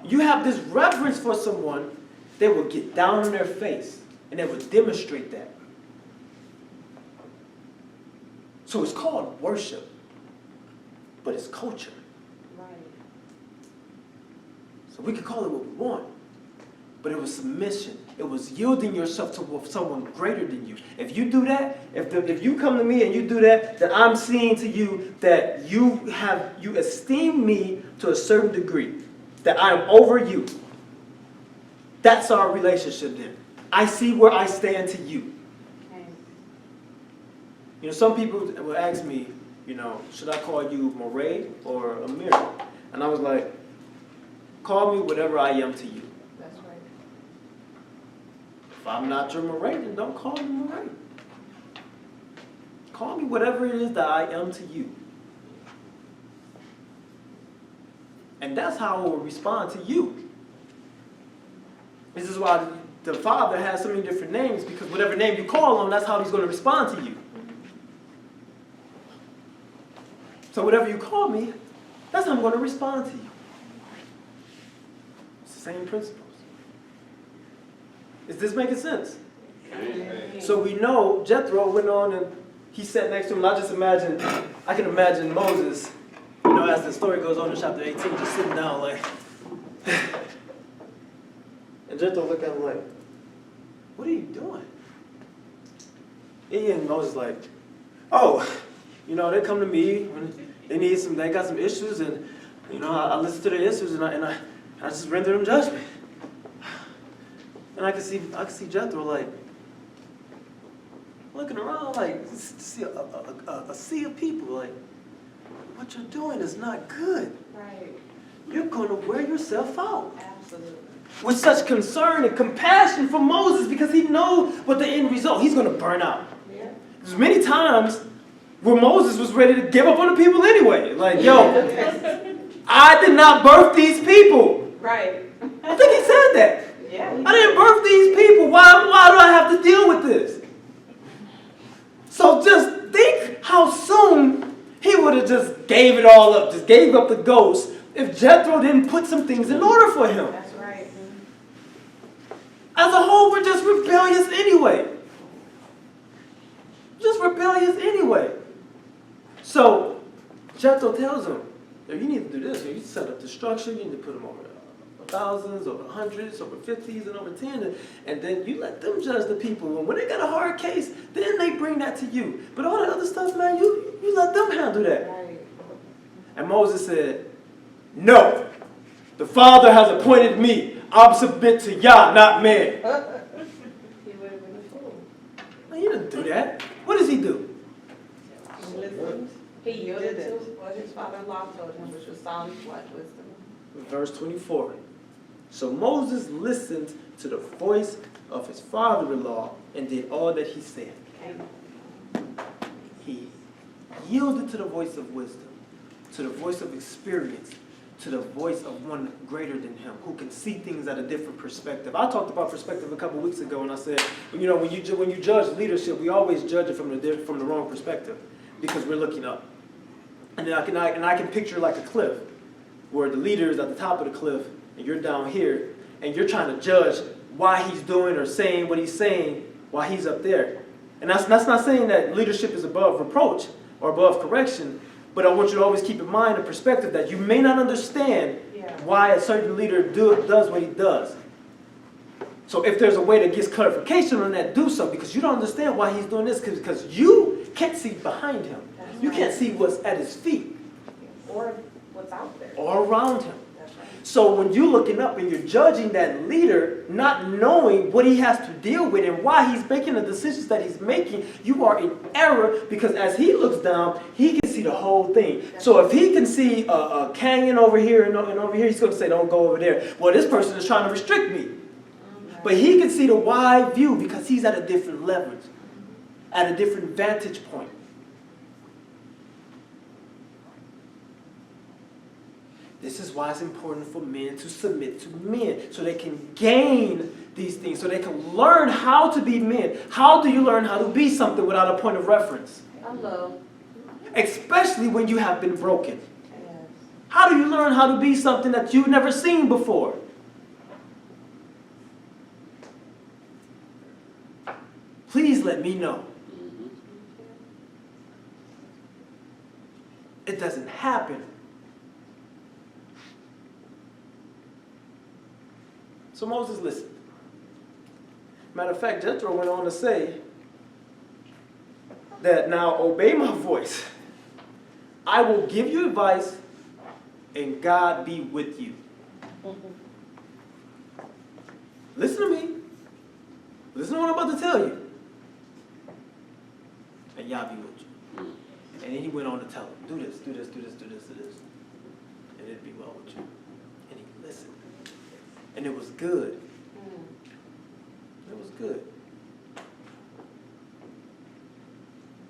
You have this reverence for someone, they will get down on their face, and they will demonstrate that. So it's called worship, but it's culture. Right. So we can call it what we want, but it was submission. It was yielding yourself to someone greater than you. If you do that, if you come to me and you do that, then I'm seeing to you that you esteem me to a certain degree, that I am over you. That's our relationship then. I see where I stand to you. Okay. Some people will ask me, should I call you Moray or Amir? And I was like, call me whatever I am to you. That's right. If I'm not your Moray, then don't call me Moray. Call me whatever it is that I am to you. And that's how I will respond to you. This is why the Father has so many different names, because whatever name you call him, that's how he's going to respond to you. So whatever you call me, that's how I'm going to respond to you. It's the same principles. Is this making sense? So we know Jethro went on and he sat next to him. I can imagine Moses, as the story goes on in chapter 18, just sitting down like, and Jethro looked at him like, what are you doing? And Moses like, oh, they come to me when they got some issues, and I listen to their issues, and I just render them judgment. And I can see Jethro like looking around like see a sea of people like, what you're doing is not good. Right. You're going to wear yourself out. Absolutely. With such concern and compassion for Moses, because he knows what the end result. He's going to burn out. Yeah. There's many times where Moses was ready to give up on the people anyway. Like, yo, I did not birth these people. Right. I think he said that. Yeah. I didn't birth these people. Why do I have to deal with this? So just think how soon he would have just gave it all up, just gave up the ghost, if Jethro didn't put some things in order for him. That's right. As a whole, we're just rebellious anyway. Just rebellious anyway. So Jethro tells him, you need to do this. You need to set up the structure. You need to put them over thousands, over hundreds, over 50s, and over 10. And then you let them judge the people. And when they got a hard case, then they bring that to you. But all that other stuff, man, you let them handle that. Right. And Moses said, no, the Father has appointed me. I'll submit to Yah, not man. He would have been a fool. Man, he didn't do that. What does he do? He listened. He yielded to what his father-in-law told him, which was sound what? Wisdom. Verse 24. So Moses listened to the voice of his father-in-law and did all that he said. He yielded to the voice of wisdom, to the voice of experience, to the voice of one greater than him, who can see things at a different perspective. I talked about perspective a couple weeks ago, and I said, when you judge leadership, we always judge it from the wrong perspective, because we're looking up. And I can picture like a cliff, where the leader is at the top of the cliff, and you're down here, and you're trying to judge why he's doing or saying what he's saying while he's up there. And that's not saying that leadership is above reproach or above correction, but I want you to always keep in mind the perspective that you may not understand why a certain leader does what he does. So if there's a way that gets clarification on that, do so, because you don't understand why he's doing this, because you can't see behind him. You can't see what's at his feet. Or what's out there. Or around him. That's right. So when you're looking up and you're judging that leader, not knowing what he has to deal with and why he's making the decisions that he's making, you are in error, because as he looks down, he can see the whole thing. So if he can see a canyon over here and over here, he's going to say, don't go over there. Well, this person is trying to restrict me. But he can see the wide view because he's at a different leverage, at a different vantage point. This is why it's important for men to submit to men, so they can gain these things, so they can learn how to be men. How do you learn how to be something without a point of reference? Hello. Especially when you have been broken. Yes. How do you learn how to be something that you've never seen before? Please let me know. It doesn't happen. So Moses listened. Matter of fact, Jethro went on to say that now obey my voice. I will give you advice and God be with you. Listen to me. Listen to what I'm about to tell you. And Yah be with you. And then he went on to tell him, do this, do this, do this, do this, do this. And it'll be well with you. And he listened. And it was good. It was good.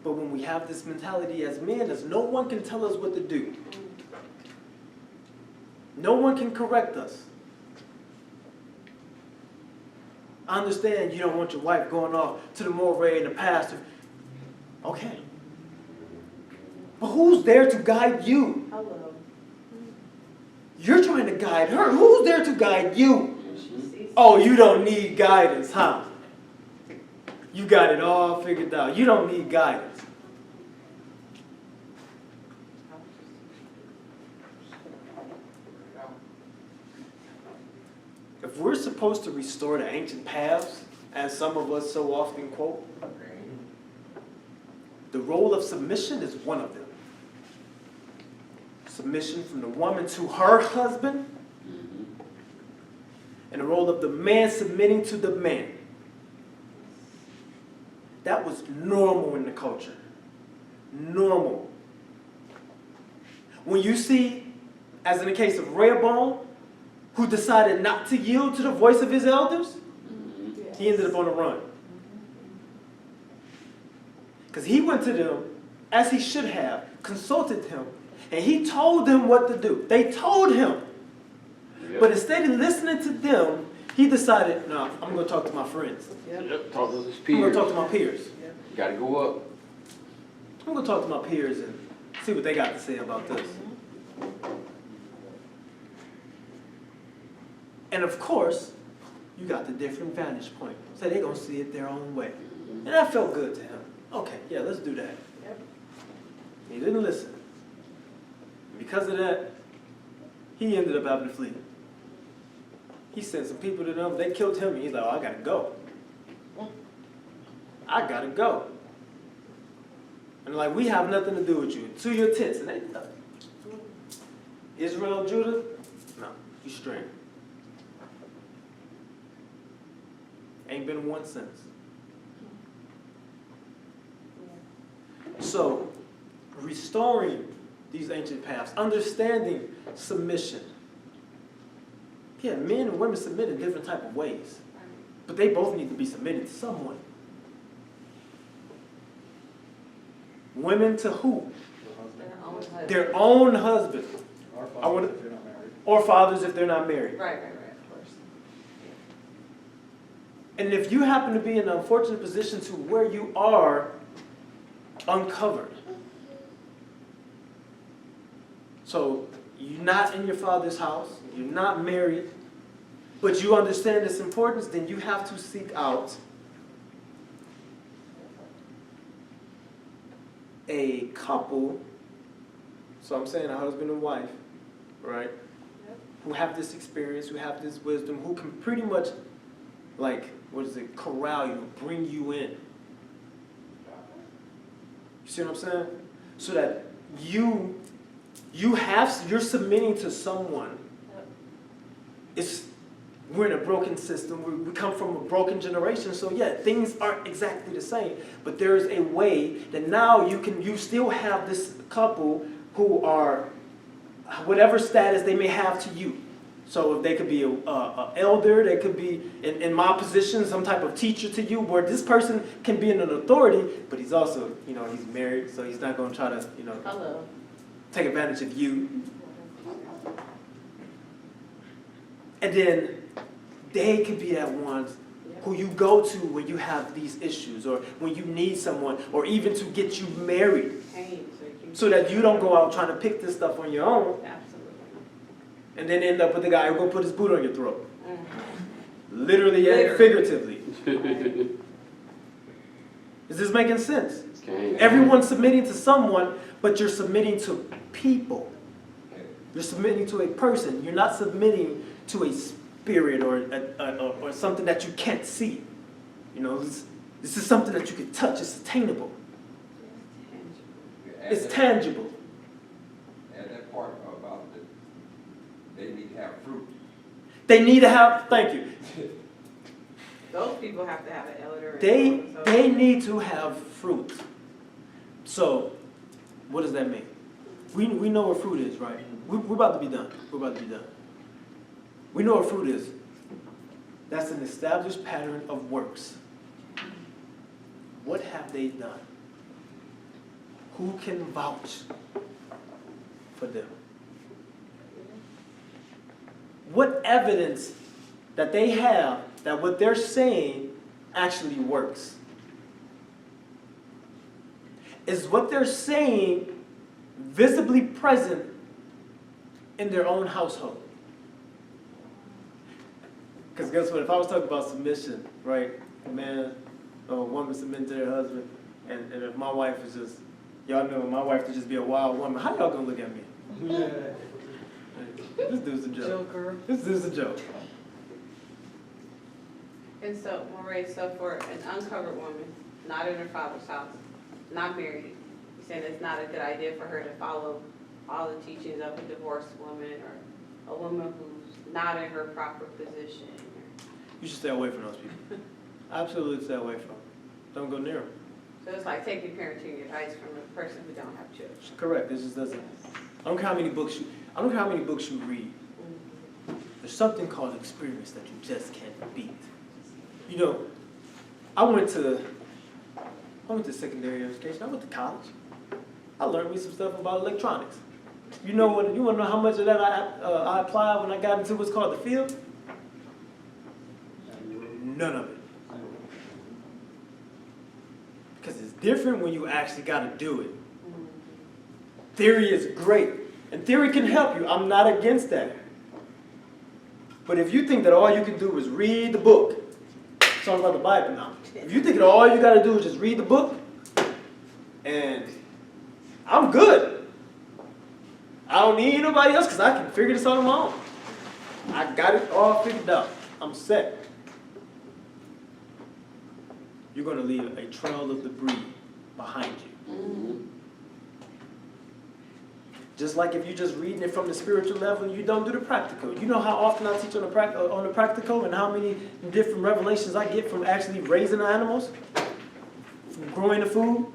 But when we have this mentality as men, as no one can tell us what to do. No one can correct us. I understand you don't want your wife going off to the moray and the pastor. Okay. But who's there to guide you? Hello. You're trying to guide her. Who's there to guide you? She sees. Oh, you don't need guidance, huh? You got it all figured out. You don't need guidance. If we're supposed to restore the ancient paths, as some of us so often quote, the role of submission is one of them. Submission from the woman to her husband, and the role of the man submitting to the man. That was normal in the culture. Normal. When you see, as in the case of Rehoboam, who decided not to yield to the voice of his elders, he ended up on the run. Because he went to them, as he should have, consulted him, and he told them what to do. They told him. Yep. But instead of listening to them, he decided, no, I'm going to talk to my friends. Yep, talk to his I'm going peers. to talk to my peers. Gotta go up. I'm going to talk to my peers and see what they got to say about this. And of course, you got the different vantage point. So they're going to see it their own way. And that felt good to him. Okay, yeah, let's do that. Yep. He didn't listen. Because of that, he ended up having to flee. He sent some people to them. They killed him. And he's like, oh, I got to go. I got to go. And they're like, we have nothing to do with you. To your tits. And they, Israel, Judah, no, you straight. Ain't been one since. So, restoring these ancient paths, understanding submission. Yeah, men and women submit in different type of ways. But they both need to be submitted to someone. Women to who? Their own husband. I would, or fathers if they're not married. Right, of course. And if you happen to be in an unfortunate position to where you are uncovered. So you're not in your father's house, you're not married, but you understand its importance, then you have to seek out a couple, so I'm saying a husband and wife, right? Yep. Who have this experience, who have this wisdom, who can pretty much, like, corral you, bring you in. You see what I'm saying? So that you're submitting to someone. We're in a broken system. We come from a broken generation. So yeah, things aren't exactly the same. But there is a way that now you still have this couple who are whatever status they may have to you. So if they could be an elder, they could be, in my position, some type of teacher to you, where this person can be in an authority, but he's also, he's married, so he's not going to try to, Hello. take advantage of you. And then they could be that ones who you go to when you have these issues, or when you need someone, or even to get you married, so that you don't go out trying to pick this stuff on your own. Absolutely. And then end up with the guy who will put his boot on your throat. Literally and figuratively. Is this making sense? Okay. Everyone's submitting to someone, but you're submitting to people. You're submitting to a person. You're not submitting to a spirit or something that you can't see. This is something that you can touch. It's attainable. It's tangible. And that part about they need to have fruit. They need to have, thank you. Those people have to have an elder. They need to have fruit. So, what does that mean? We know what fruit is, right? We're about to be done. We know what fruit is. That's an established pattern of works. What have they done? Who can vouch for them? What evidence that they have that what they're saying actually works? Is what they're saying visibly present in their own household. Because guess what? If I was talking about submission, right? A man or a woman submitting to their husband, and if my wife is just, y'all know my wife to just be a wild woman, how y'all gonna look at me? Yeah. This dude's a joke. Joker. This dude's a joke. And so, Marie, so for an uncovered woman, not in her father's house, not married, you're saying it's not a good idea for her to follow all the teachings of a divorced woman or a woman who's not in her proper position? You should stay away from those people. Absolutely stay away from them. Don't go near them. So it's like taking parenting advice from a person who don't have children. Correct. This just doesn't. I don't care how many books you read. There's something called experience that you just can't beat. You know, I went to secondary education. I went to college. I learned me some stuff about electronics. You know what? You want to know how much of that I applied when I got into what's called the field? None of it. Because it's different when you actually got to do it. Theory is great, and theory can help you. I'm not against that. But if you think that all you can do is read the book, it's talking about the Bible now. If you think that all you got to do is just read the book, and I'm good. I don't need nobody else because I can figure this out on my own. I got it all figured out. I'm set. You're going to leave a trail of debris behind you. Mm-hmm. Just like if you're just reading it from the spiritual level and you don't do the practical. You know how often I teach on the practical and how many different revelations I get from actually raising animals, from growing the food,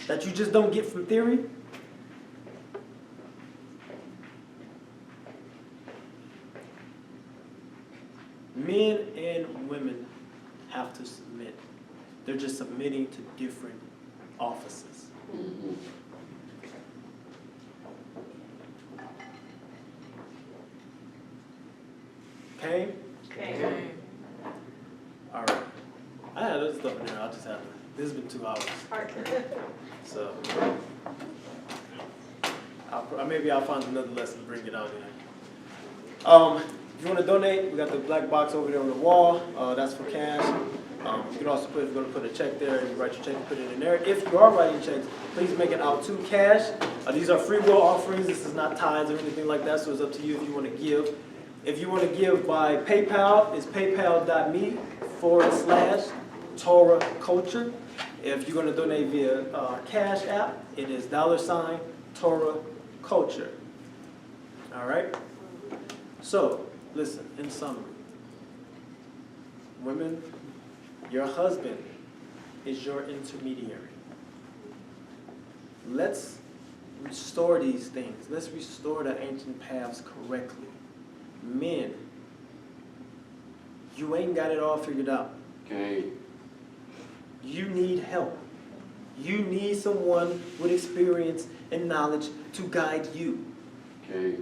that you just don't get from theory. Men and women have to submit. They're just submitting to different offices. Mm-hmm. Okay? Okay. All right. I had other stuff in there. I'll just have to. This has been 2 hours. So maybe I'll find another lesson to bring it out in. If you want to donate, we got the black box over there on the wall. That's for cash. You can also if you're going to put a check there, and you write your check and put it in there. If you are writing checks, please make it out to cash. These are free will offerings. This is not tithes or anything like that, so it's up to you if you want to give. If you want to give by PayPal, it's paypal.me/Torah Culture. If you're going to donate via Cash App, it is $Torah Culture. All right? So, listen, in summary, women, your husband is your intermediary. Let's restore these things. Let's restore the ancient paths correctly. Men, you ain't got it all figured out. Okay. You need help. You need someone with experience and knowledge to guide you. Okay.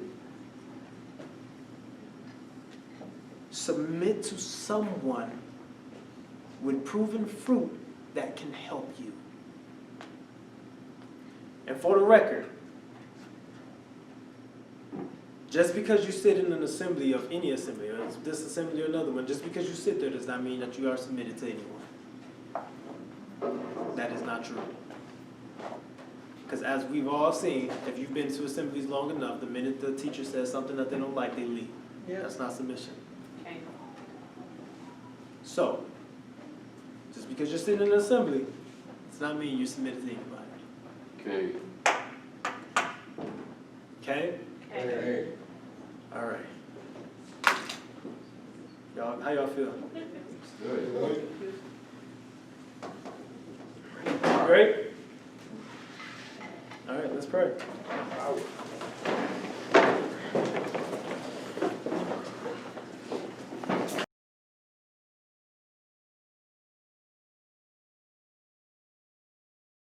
Submit to someone with proven fruit that can help you. And for the record, just because you sit in an assembly of any assembly, or this assembly or another one, just because you sit there does not mean that you are submitted to anyone. That is not true. Because as we've all seen, if you've been to assemblies long enough, the minute the teacher says something that they don't like, they leave. Yeah. That's not submission. Okay. So, just because you're sitting in an assembly, does not mean you're submitted to anybody. Okay. Okay? Okay. All right. Y'all, how y'all feel? Good. Great? All right, let's pray.